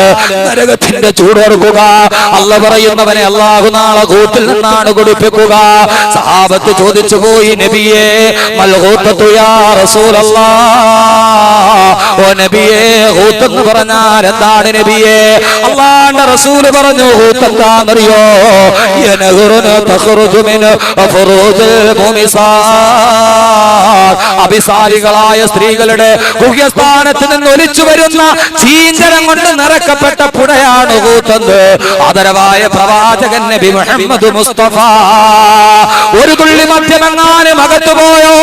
നരകത്തിന്റെ ചൂടോർക്കുക. അല്ലാഹു പറയുന്നവനെ അല്ലാഹു നാളെ ഖൂത്തിൽ നിന്നാണ് കുടിപ്പിക്കുക. സഹാബത്ത് ചോദിച്ചു പോയി, നബിയേ മൽ ഖൂത്തതു യാ റസൂലല്ലാഹ്, ഓ നബിയേ ഖൂത്ത് എന്ന് പറഞ്ഞാൽ എന്താണ് നബിയേ? അല്ലാഹുവിന്റെ റസൂൽ പറഞ്ഞു, ഖൂത്ത് എന്താണെന്നറിയോ? യനഹുറുന തഖറുജു മിൻ ഫുറൂജിൽ മുമിസാർ, അഭിസാരികളായ സ്ത്രീകളുടെ ഗുഹ്യസ്ഥാനത്ത് നിന്ന് ഒലിച്ചു വരുന്ന ചീഞ്ചരം കൊണ്ട് നിറക്കപ്പെട്ട പുഴയാണ് ഖൂത്ത്. ആദരവായ പ്രവാചകൻ നബി മുഹമ്മദ് മുസ്തഫ. ഒരു തുള്ളി മദ്യമെങ്ങാനും അകത്തു പോയോ,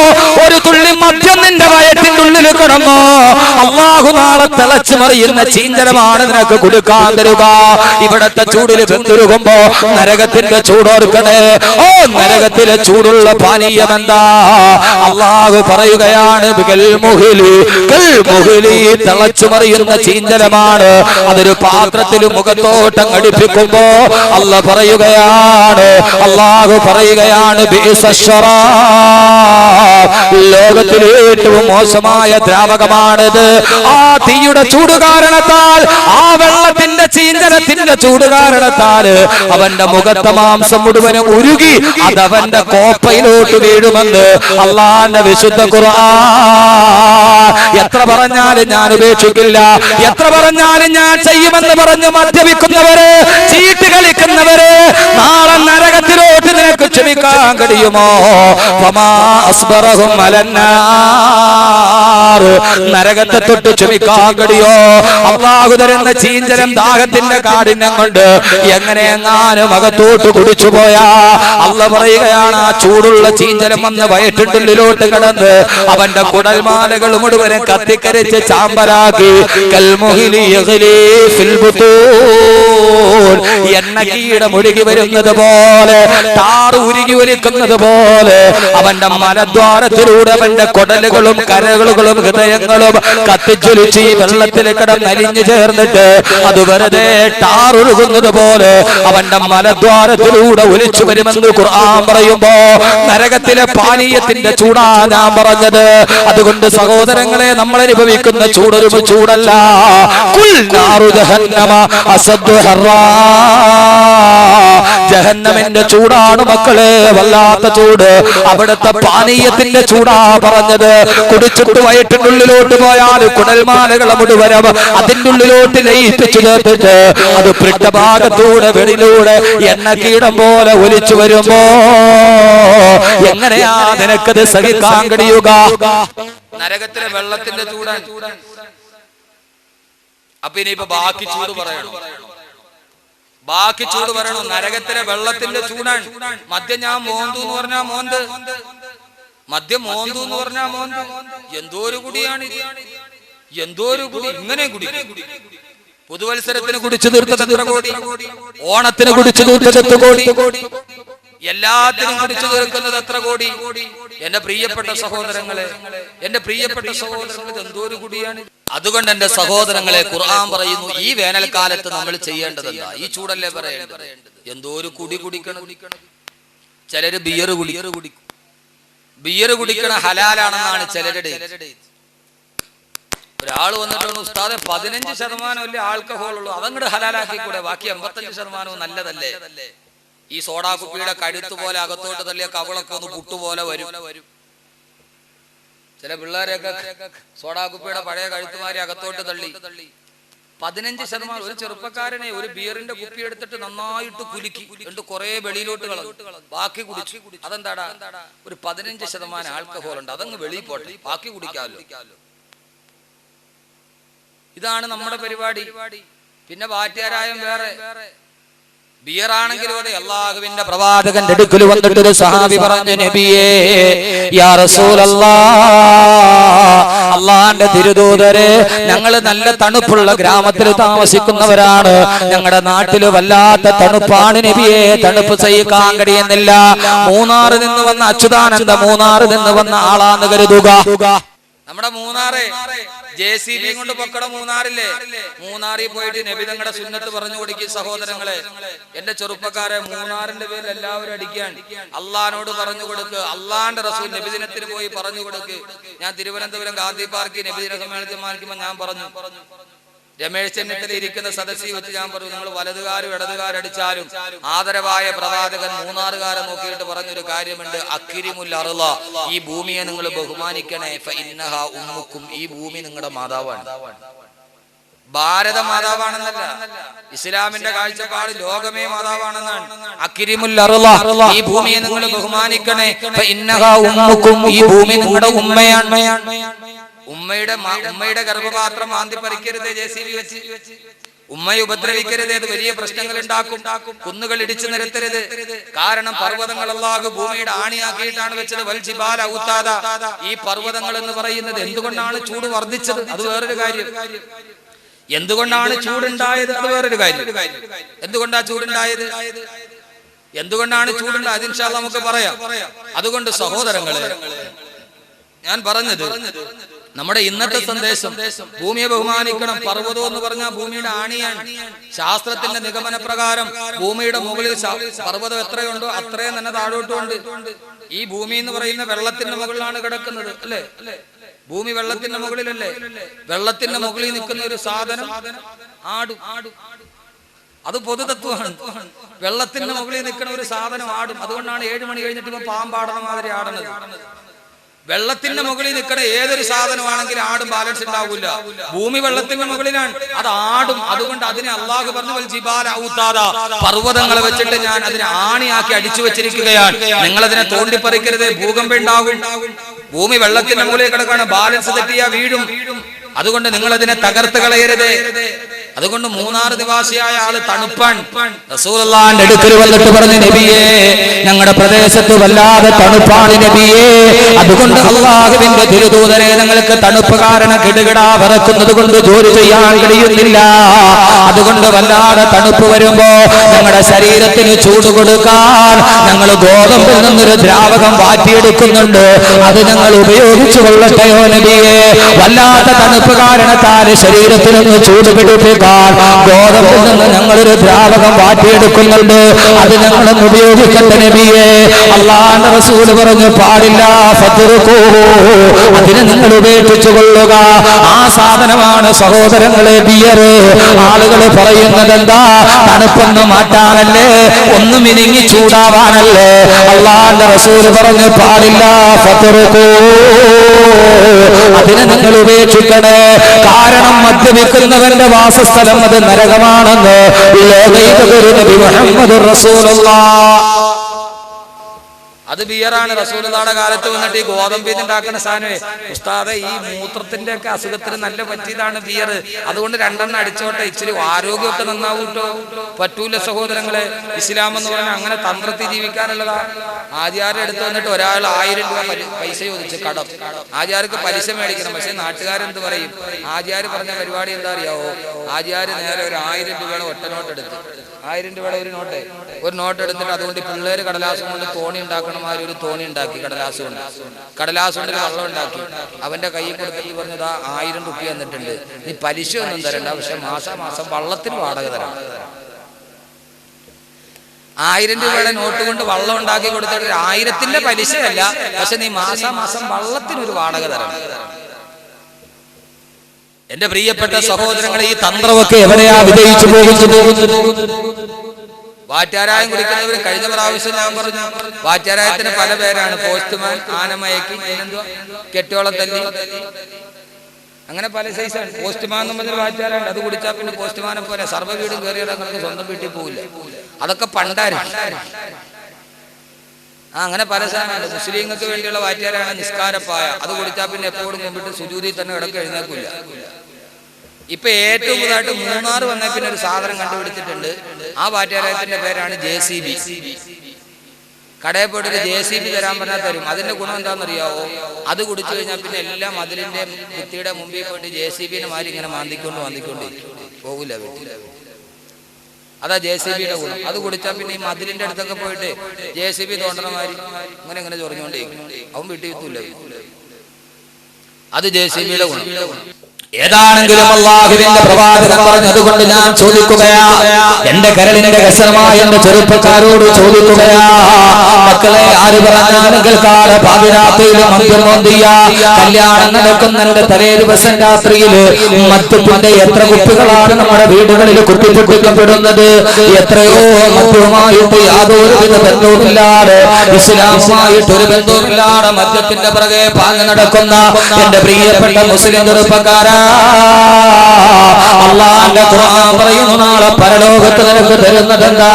ഒരു തുള്ളി മദ്യം നിന്റെ വയറ്റിന്റെ ഉള്ളിൽ കിടന്നോ, അല്ലാഹു നാളെ തിളച്ചു മറിയുന്ന ചീഞ്ചരമാണ് നിനക്ക് കൊടുക്കാൻ തരുക. ഇവിടത്തെ ചൂടിൽ വെന്തുരുകുമ്പോ നരകത്തിന്റെ ചൂടോർക്കണേ. ഓ നരകത്തിലെ ചൂടുള്ള പാനീയം എന്താ? അല്ലാഹു പറയുകയാണ്, തിളച്ചു മറിയുന്ന ചീഞ്ചലമാണ്. അതൊരു പാത്രത്തിൽ മുഖത്തോട്ടം ഘടിപ്പിക്കുമ്പോ അല്ലാഹു പറയുകയാണ്, അല്ലാഹു പറയുകയാണ്, ലോകത്തിലെ ഏറ്റവും മോശമായ ദ്രാവകമാണിത്. ആ തീയുടെ ചൂട് കാരണത്താൽ, ആ വെള്ളത്തിന്റെ ചീഞ്ചലത്തിന്റെ ചൂട് കാരണത്താൽ അവന്റെ മുഖത്തെ മാംസം മുഴുവനും ഉരുകി അതവന്റെ കോപ്പയിലോട്ട് വീഴുമെന്ന് അല്ലാഹുവിന്റെ വിശുദ്ധ ഖുർആൻ. എത്ര പറഞ്ഞാലും ഞാൻ ഉപേക്ഷിക്കില്ല, എത്ര പറഞ്ഞാലും ഞാൻ ചെയ്യുമെന്ന് പറഞ്ഞ് മദ്യപിക്കുന്നവര്, ചീട്ട് കളിക്കുന്നവര്, നാളെ നരകത്തിലോട്ട് നിനക്ക് ക്ഷമിക്കാൻ കഴിയുമോ? നരകത്തെ തൊട്ട് ക്ഷമിക്കാൻ കഴിയോ? അല്ലാഹു തരുന്ന ചീഞ്ചലം ദാഹത്തിന്റെ കാഠിന്യം കൊണ്ട് എങ്ങനെ എങ്ങാനും അകത്തോട്ട് കുടിച്ചു പോയാ അല്ലാഹു പറയുകയാണ്, ആ ചൂടുള്ള ചീഞ്ചലം വന്ന് വയറ്റിനുള്ളിലോട്ട് കടന്ന് അവന്റെ കുടൽമാലകൾ മുഴുവനും കത്തിക്കരിച്ച് ചാമ്പലാക്കി എണ്ണക്കീടം ഒഴുകി വരുന്നത് പോലെ, ടാറ് ഉരുകി ഒലിക്കുന്നത് പോലെ അവന്റെ മലദ്വാരത്തിലൂടെ അവന്റെ കുടലുകളും കരളുകളും ഹൃദയ ഹൃദയങ്ങളും കത്തിജ്വലിച്ച് ഈ വെള്ളത്തിൽ കിടന്നലിഞ്ഞു ചേർന്നിട്ട് അത് വെറുതെ ടാറൊഴുകുന്നത് പോലെ അവന്റെ മലദ്വാരത്തിലൂടെ ഒലിച്ചു വരുമെന്ന് ഖുർആൻ പറയുമ്പോ നരകത്തിലെ പാനീയത്തിന്റെ ചൂടാ ഞാൻ പറഞ്ഞത്. അതുകൊണ്ട് സഹോദരങ്ങളെ, നമ്മൾ അനുഭവിക്കുന്ന ചൂടൊരു ചൂടല്ല. ജഹന്നമിന്റെ ചൂടാണ് മക്കളെ, വല്ലാത്ത ചൂട്. അവിടുത്തെ പാനീയത്തിന്റെ ചൂടാ പറഞ്ഞത്. കുടിച്ചിട്ട് വയറ്റിന്റെ ഉള്ളിലോട്ട് പോയാൽ കുടൽമാലകളെ മുഴുവനും അതിന്റെ ഉള്ളിലോട്ട് ലയിപ്പിച്ചു ചേർത്തിട്ട് അത് പൃഷ്ഠഭാഗത്തൂടെ വെളിയിലൂടെ എണ്ണക്കീടം പോലെ ഒലിച്ചു വരുമ്പോ എങ്ങനെയാ നിനക്കത് സഹിക്കാൻ കഴിയുക? നരകത്തിലെ വെള്ളത്തിന്റെ ചൂടാൻ. അപ്പൊ ഇനിയിപ്പോ ബാക്കി ചൂട് പറയണം, ബാക്കി ചൂട് പറയണോ? നരകത്തിലെ വെള്ളത്തിന്റെ ചൂടാൻ. മദ്യം ഞാൻ മോന്തു എന്ന് പറഞ്ഞാ മോന്ത്, മദ്യം മോന്തു എന്ന് പറഞ്ഞാ മോന്ത്. എന്തോ ഒരു കുടിയാണ്, എന്തോ ഒരു കുടി. ഇങ്ങനെ കുടി. പുതുവത്സരത്തിന് കുടിച്ചു തീർത്തത് എത്ര കോടി, ഓണത്തിന് കുടിച്ചു തീർത്തത് എത്ര കോടി, എല്ലാത്തിനും കുടിച്ചു തീർക്കുന്നത് എത്ര കോടി. എന്റെ പ്രിയപ്പെട്ട സഹോദരങ്ങളെ, എന്റെ പ്രിയപ്പെട്ട സഹോദരങ്ങളെ, എന്തോ ഒരു കുടിയാണ്. അതുകൊണ്ട് എന്റെ സഹോദരങ്ങളെ, ഖുർആൻ പറയുന്നു ഈ വേനൽക്കാലത്ത് നമ്മൾ ചെയ്യേണ്ടത് എന്താ? ഈ ചൂടല്ലേ പറയേണ്ടത്? എന്തോ ഒരു കുടി കുടിക്കണം. ചിലര് ബിയർ കുടിക്കും. ബിയർ കുടിക്കണ ഹലാലാണെന്നാണ് ചിലരുടെ. ഒരാൾ വന്നിട്ടുണ്ട്, ഉസ്താദെ 15% ആൽക്കഹോൾ ഉള്ളൂ, അതങ്ങോട്ട് ഹലാലാക്കി കൂടെ, ബാക്കി 85% നല്ലതല്ലേ? ഈ സോഡാ കുപ്പിയുടെ കഴുത്ത് പോലെ അകത്തോട്ട് തള്ളിയ കവളൊക്കെ ഒന്ന് പുട്ടുപോലെ വരും. ചില പിള്ളേരെയൊക്കെ സോഡാ കുപ്പിയുടെ പഴയ കഴുത്തുമാരി അകത്തോട്ട് തള്ളി. 15%. ഒരു ചെറുപ്പക്കാരനെ ഒരു ബിയറിന്റെ കുപ്പി എടുത്തിട്ട് നന്നായിട്ട് കുലുക്കി എന്നിട്ട് കുറെ വെളിയിലോട്ട് കളഞ്ഞു, ബാക്കി കുടിച്ചു. അതെന്താടാ? ഒരു 15% ആൽക്കഹോൾ ഉണ്ട്, അതങ്ങ് വെളിയിൽ പോട്ടെ, ബാക്കി കുടിക്കാമല്ലോ. ഇതാണ് നമ്മുടെ പരിപാടി. പിന്നെ വാറ്റുകാരായും വേറെ. ബിയറാണെങ്കിലും അതെ. അള്ളാഹുവിന്റെ പ്രവാചകന്റെ അടുക്കൽ വന്നിട്ട് ഒരു സഹാബി പറഞ്ഞു, നബിയേ യാ റസൂലല്ലാഹ്, അള്ളാന്റെ തിരുദൂതരെ, ഞങ്ങള് നല്ല തണുപ്പുള്ള ഗ്രാമത്തിൽ താമസിക്കുന്നവരാണ്, ഞങ്ങളുടെ നാട്ടില് വല്ലാത്ത തണുപ്പാണ് നബിയെ, തണുപ്പ് സഹിക്കാൻ കഴിയുന്നില്ല. മൂന്നാറിൽ നിന്ന് വന്ന അച്യുതാനന്ദ മൂന്നാറിൽ നിന്ന് വന്ന ആളാന്ന് കരുതുക. നമ്മുടെ മൂന്നാറ് JCB കൊണ്ട് പൊക്കട മൂന്നാറില്ലേ, മൂന്നാറിൽ പോയിട്ട് നബി തങ്ങളുടെ സുന്നത്ത് പറഞ്ഞു കൊടുക്കും. സഹോദരങ്ങളെ, എന്റെ ചെറുപ്പക്കാരെ, മൂന്നാറിന്റെ പേരിൽ എല്ലാവരും അടിക്കാൻ അള്ളഹാനോട് പറഞ്ഞു കൊടുക്ക്. അള്ളാന്റെ റസൂൽ നബിദിനത്തിന് പോയി പറഞ്ഞു കൊടുക്ക്. ഞാൻ തിരുവനന്തപുരം ഗാന്ധി പാർക്കിൽ നബിദിന സമ്മേളനത്തിൽ മാനിക്കുമ്പോൾ ഞാൻ പറഞ്ഞു, രമേശ് ചെന്നിത്തല ഇരിക്കുന്ന സദസ്സിൽ വെച്ച് ഞാൻ പറഞ്ഞു, നിങ്ങൾ വലതുകാരും ഇടതുകാരടിച്ചാലും ആദരവായ പ്രവാചകൻ മൂന്നാറുകാരെ നോക്കിയിട്ട് പറഞ്ഞൊരു കാര്യമുണ്ട്, അക്കിരിമുൽ അർള, ഈ ഭൂമിയെ നിങ്ങൾ ബഹുമാനിക്കണേ, ഫഇന്നഹാ ഉമ്മുക്കും, ഈ ഭൂമി നിങ്ങളുടെ മാതാവാണ്. ഭാരത മാതാവാണെന്നല്ല, ഇസ്ലാമിന്റെ കാഴ്ചപ്പാട് ലോകമേ മാതാവാണെന്നാണ്. അക്കിരിമുൽ അർള, ഈ ഭൂമിയെ നിങ്ങൾ ബഹുമാനിക്കണേ, ഫഇന്നഹാ ഉമ്മുക്കും, ഈ ഭൂമി നിങ്ങളുടെ ഉമ്മയാണ്. ഉമ്മയുടെ ഗർഭപാത്രം മാന്തി പറിക്കരുത്, JCB വെച്ച് ഉമ്മയെ ഉപദ്രവിക്കരുത്, അത് വലിയ പ്രശ്നങ്ങൾ ഉണ്ടാക്കും. കുന്നുകൾ ഇടിച്ചു നിരത്തരുത്. കാരണം പർവ്വതങ്ങൾ അല്ലാഹു ഭൂമിയുടെ ആണിയാക്കിയിട്ടാണ് വെച്ചത്. വൽ ജിബാല ഔതാദ, ഈ പർവ്വതങ്ങൾ എന്ന് പറയുന്നത് എന്തുകൊണ്ടാണ് ചൂട് വർദ്ധിച്ചത്? അത് വേറൊരു കാര്യം. എന്തുകൊണ്ടാണ് ചൂടുണ്ടായത്? അത് വേറൊരു കാര്യം. എന്തുകൊണ്ടാ ചൂടുണ്ടായത്? എന്തുകൊണ്ടാണ് ചൂടുണ്ടായത്? ഇൻഷാ അല്ലാഹ് നമുക്ക് പറയാം. അതുകൊണ്ട് സഹോദരങ്ങളെ, ഞാൻ പറഞ്ഞത് നമ്മുടെ ഇന്നത്തെ സന്ദേശം ഭൂമിയെ ബഹുമാനിക്കണം. പർവ്വതം എന്ന് പറഞ്ഞാൽ ഭൂമിയുടെ ആണിയാണ്. ശാസ്ത്രത്തിന്റെ നിഗമന പ്രകാരം ഭൂമിയുടെ മുകളിൽ പർവ്വതം എത്രയുണ്ടോ അത്രയും തന്നെ താഴോട്ടുമുണ്ട്. ഈ ഭൂമി എന്ന് പറയുന്ന വെള്ളത്തിന്റെ മുകളിലാണ് കിടക്കുന്നത്, അല്ലേ? ഭൂമി വെള്ളത്തിന്റെ മുകളിലല്ലേ? വെള്ളത്തിന്റെ മുകളിൽ നിൽക്കുന്ന ഒരു സാധനം ആടും. അത് പൊതുതത്വമാണ്. വെള്ളത്തിന്റെ മുകളിൽ നിൽക്കുന്ന ഒരു സാധനം ആടും. അതുകൊണ്ടാണ് 7 മണി കഴിഞ്ഞിട്ട് ഇപ്പൊ പാമ്പാടുന്ന മാതിരി ആടുന്നത്. വെള്ളത്തിന്റെ മുകളിൽ നിൽക്കുന്ന ഏതൊരു സാധനമാണെങ്കിലും ആടും, ബാലൻസ് ഉണ്ടാവില്ല. ഭൂമി വെള്ളത്തിന്റെ മുകളിലാണ്, അത് ആടും. അതുകൊണ്ട് അതിനെ അള്ളാഹു പറഞ്ഞു, വൽ ജിബാല ഔതാദ, പർവ്വതങ്ങളെ വെച്ചിട്ട് ഞാൻ അതിനെ ആണിയാക്കി അടിച്ചു വെച്ചിരിക്കുകയാണ്. നിങ്ങൾ അതിനെ തോണ്ടിപ്പറിക്കരുത്, ഭൂകമ്പം ഉണ്ടാകും. ഭൂമി വെള്ളത്തിന്റെ മുകളിൽ കിടക്കാണ്, ബാലൻസ് തെറ്റിയാ വീഴും. അതുകൊണ്ട് നിങ്ങൾ അതിനെ തകർത്ത് കളയരുത്. അതുകൊണ്ട് മൂന്നാർ നിവാസിയായ ആള് തണുപ്പാൻ റസൂലുള്ളാഹിന്റെ അടുക്കൽ വന്നിട്ട് പറഞ്ഞു, നബിയേ ഞങ്ങളുടെ പ്രദേശത്ത് വല്ലാതെ തണുപ്പാണ് നബിയേ, അതുകൊണ്ട് അല്ലാഹുവിന്റെ തിരുദൂതരെ ഞങ്ങൾക്ക് തണുപ്പ് കാരണം കിടുകിടാ വിറക്കുന്നത് കൊണ്ട് ജോലി ചെയ്യാൻ കഴിയുന്നില്ല. അതുകൊണ്ട് വല്ലാതെ തണുപ്പ് വരുമ്പോ ഞങ്ങളുടെ ശരീരത്തിന് ചൂട് കൊടുക്കാൻ ഞങ്ങൾ ഗോതമ്പിൽ നിന്നൊരു ദ്രാവകം വാറ്റിയെടുക്കുന്നുണ്ട്, അത് ഞങ്ങൾ ഉപയോഗിച്ചു കൊള്ളട്ടെയോ നബിയേ. അല്ലാത്ത തണുപ്പ് കാരണത്താൽ ശരീരത്തിനൊന്ന് ചൂട് പിടിപ്പിക്കാൻ ഗോതമ്പിൽ നിന്ന് ഞങ്ങളൊരു ദ്രാവകം വാട്ടിയെടുക്കുന്നുണ്ട്. അത് ഞങ്ങളൊന്ന് ഉപയോഗിക്കട്ടെ നബിയെ. അല്ലാഹുവിന്റെ റസൂൽ പറഞ്ഞു പാടില്ല, ഫത്റുഖൂ, അതിനെ നിങ്ങൾ ഉപേക്ഷിച്ചു കൊള്ളുക. ആ സാധനമാണ് സഹോദരങ്ങളെ ബിയർ. ആളുകൾ പറയുന്നത് എന്താ? തണുപ്പൊന്ന് മാറ്റാനല്ലേ, ഒന്ന് മിനിങ്ങി ചൂടാവാനല്ലേ. അല്ലാഹുവിന്റെ റസൂൽ പറഞ്ഞു പാടില്ല, ഫത്റുഖൂ, അതിനെ നിങ്ങൾ ഉപേക്ഷിക്കണേ. കാരണം മദ്യപിക്കുന്നവന്റെ വാസസ്ഥലം അത് നരകമാണെന്ന് നബി മുഹമ്മദ് റസൂലുള്ളാഹ്. അത് ബിയറാണ്. റസൂലുള്ളാഹിയുടെ കാലത്ത് വന്നിട്ട് ഈ ഗോതമ്പിൽ ഉണ്ടാക്കുന്ന സാധനമേ ഉസ്താദെ, ഈ മൂത്രത്തിന്റെ ഒക്കെ അസുഖത്തിന് നല്ല പറ്റിയതാണ് ബിയർ. അതുകൊണ്ട് രണ്ടെണ്ണം അടിച്ചോട്ടെ, ഇച്ചിരി ആരോഗ്യമൊക്കെ നന്നാവൂട്ടോ. പറ്റൂല സഹോദരങ്ങളെ. ഇസ്ലാം എന്ന് പറഞ്ഞാൽ അങ്ങനെ തന്ത്രത്തിൽ ജീവിക്കാനുള്ളതാ. ആചാര്യ എടുത്ത് വന്നിട്ട് ഒരാൾ 1000 രൂപ പൈസ ചോദിച്ച് കടം. ആചാര്യക്ക് പലിശ മേടിക്കണം. പക്ഷെ നാട്ടുകാരെന്ത് പറയും? ആചാര്യ പറഞ്ഞ പരിപാടി എന്താ അറിയാവോ? ആചാര്യ നേരെ ഒരു 1000 രൂപയുടെ ഒറ്റ നോട്ട് എടുത്ത്, 1000 രൂപയുടെ ഒരു നോട്ട് എടുത്തിട്ട് അതുകൊണ്ട് പിള്ളേര് കടലാസം കൊണ്ട് തോണി ഉണ്ടാക്കണമാതിരി ഒരു തോണി ഉണ്ടാക്കി. കടലാസ് കൊണ്ട് വെള്ളം ഉണ്ടാക്കി. അവന്റെ കയ്യിൽ കൊടുത്തിട്ട് പറഞ്ഞതാ 1000 രൂപ എന്നിട്ടുണ്ട്, നീ പലിശ ഒന്നും തരണ്ട, പക്ഷെ മാസം വള്ളത്തിന് വാടക തരണം. 1000 രൂപയുടെ നോട്ട് കൊണ്ട് വള്ളം ഉണ്ടാക്കി കൊടുത്തിട്ട് 1000ന്റെ പലിശയല്ല, പക്ഷെ നീ മാസം വള്ളത്തിനൊരു വാടക തരണം. എന്റെ പ്രിയപ്പെട്ട സഹോദരങ്ങളെ, ഈ തന്ത്രമൊക്കെ എവിടെയാ വിജയിച്ചു പോകുന്നത്? വാറ്റാരായം കുടിക്കുന്നവർ കഴിഞ്ഞ പ്രാവശ്യം ഞാൻ പറഞ്ഞു, വാറ്റാരായത്തിന് പല പേരാണ്. പോസ്റ്റ്മാൻ, ആനമയക്കി, കെട്ടോളം തല്ലി, അങ്ങനെ പല സൈസാണ്. പോസ്റ്റ്മാൻ എന്ന് പറഞ്ഞ വാറ്റാരാണ്. അത് കുടിച്ചാൽ പിന്നെ പോസ്റ്റ്മാനെ പോലെ സർവ്വ വീടും കയറിയിടാൻ സ്വന്തം വീട്ടിൽ പോകില്ല. അതൊക്കെ പണ്ടായിരുന്നു. അങ്ങനെ പല സാധനമാണ്. മുസ്ലിങ്ങൾക്ക് വേണ്ടിയുള്ള വാറ്റാരാണ് നിസ്കാരപ്പായ. അത് കുടിച്ചാൽ പിന്നെ എപ്പോഴും കൊണ്ടിട്ട് സുജൂദിൽ തന്നെ ഇടയ്ക്ക് എഴുന്നേക്കില്ല. ഇപ്പൊ ഏറ്റവും പുതുതായിട്ട് മൂന്നാർ വന്ന പിന്നെ ഒരു സാധനം കണ്ടുപിടിച്ചിട്ടുണ്ട്. ആ വാറ്റാരായത്തിന്റെ പേരാണ് JCB. കടയിൽ പോയിട്ട് ഒരു JCB തരാൻ പറഞ്ഞാൽ തരും. അതിന്റെ ഗുണം എന്താണെന്നറിയാവോ? അത് കുടിച്ചു കഴിഞ്ഞാൽ പിന്നെ എല്ലാം മതിലിന്റെ ഭിത്തിയുടെ മുമ്പിൽ പോയിട്ട് JCBനെ മാറി ഇങ്ങനെ മാന്തിക്കൊണ്ട് പോകില്ല വീട്ടിൽ. അതാ JCBയുടെ ഗുണം. അത് കുടിച്ചാൽ പിന്നെ ഈ മതിലിന്റെ അടുത്തൊക്കെ പോയിട്ട് JCB തോണ്ടണ മാതിരി ഇങ്ങനെ ചൊറിഞ്ഞുകൊണ്ടേക്കും. അവൻ വീട്ടിൽ എത്തൂല്ല. അത് JCBയുടെ ഗുണം. ഏതാണെങ്കിലും അല്ലാഹുവിന്റെ പ്രവാചകൻ പറഞ്ഞതുകൊണ്ട് ഞാൻ ചോദിക്കുകയാ, എന്റെ കരളിന്റെ കസരമായ എന്റെ ചെറുപ്പക്കാരോട് ചോദിക്കുകയാ, മക്കളെ, ആര് പറഞ്ഞാലും കേൾക്കാതെ പാതിരാത്രിയിൽ മദ്യമോന്തിയ കല്യാണം നടക്കുന്നതിന്റെ തലേ ദിവസം രാത്രിയില് മദ്യത്തിന്റെ എത്ര കുപ്പികളാണ് നമ്മുടെ വീടുകളിൽ കുത്തിപ്പൊട്ടിക്കപ്പെടുന്നത്? എത്രയോ മദ്യവുമായിട്ട് യാതൊരുവിധ ബന്ധവുമില്ലാതെ, ഇസ്ലാമുമായിട്ട് ഒരു ബന്ധവുമില്ലാതെ മദ്യത്തിന്റെ പിറകെ പാഞ്ഞു നടക്കുന്ന എന്റെ പ്രിയപ്പെട്ട മുസ്ലിം ചെറുപ്പക്കാരാ, അല്ലാഹുവിന്റെ ഖുർആൻ പറയുന്നു, നാളെ പരലോകത്ത് നിനക്ക് തരുന്നതെന്താ?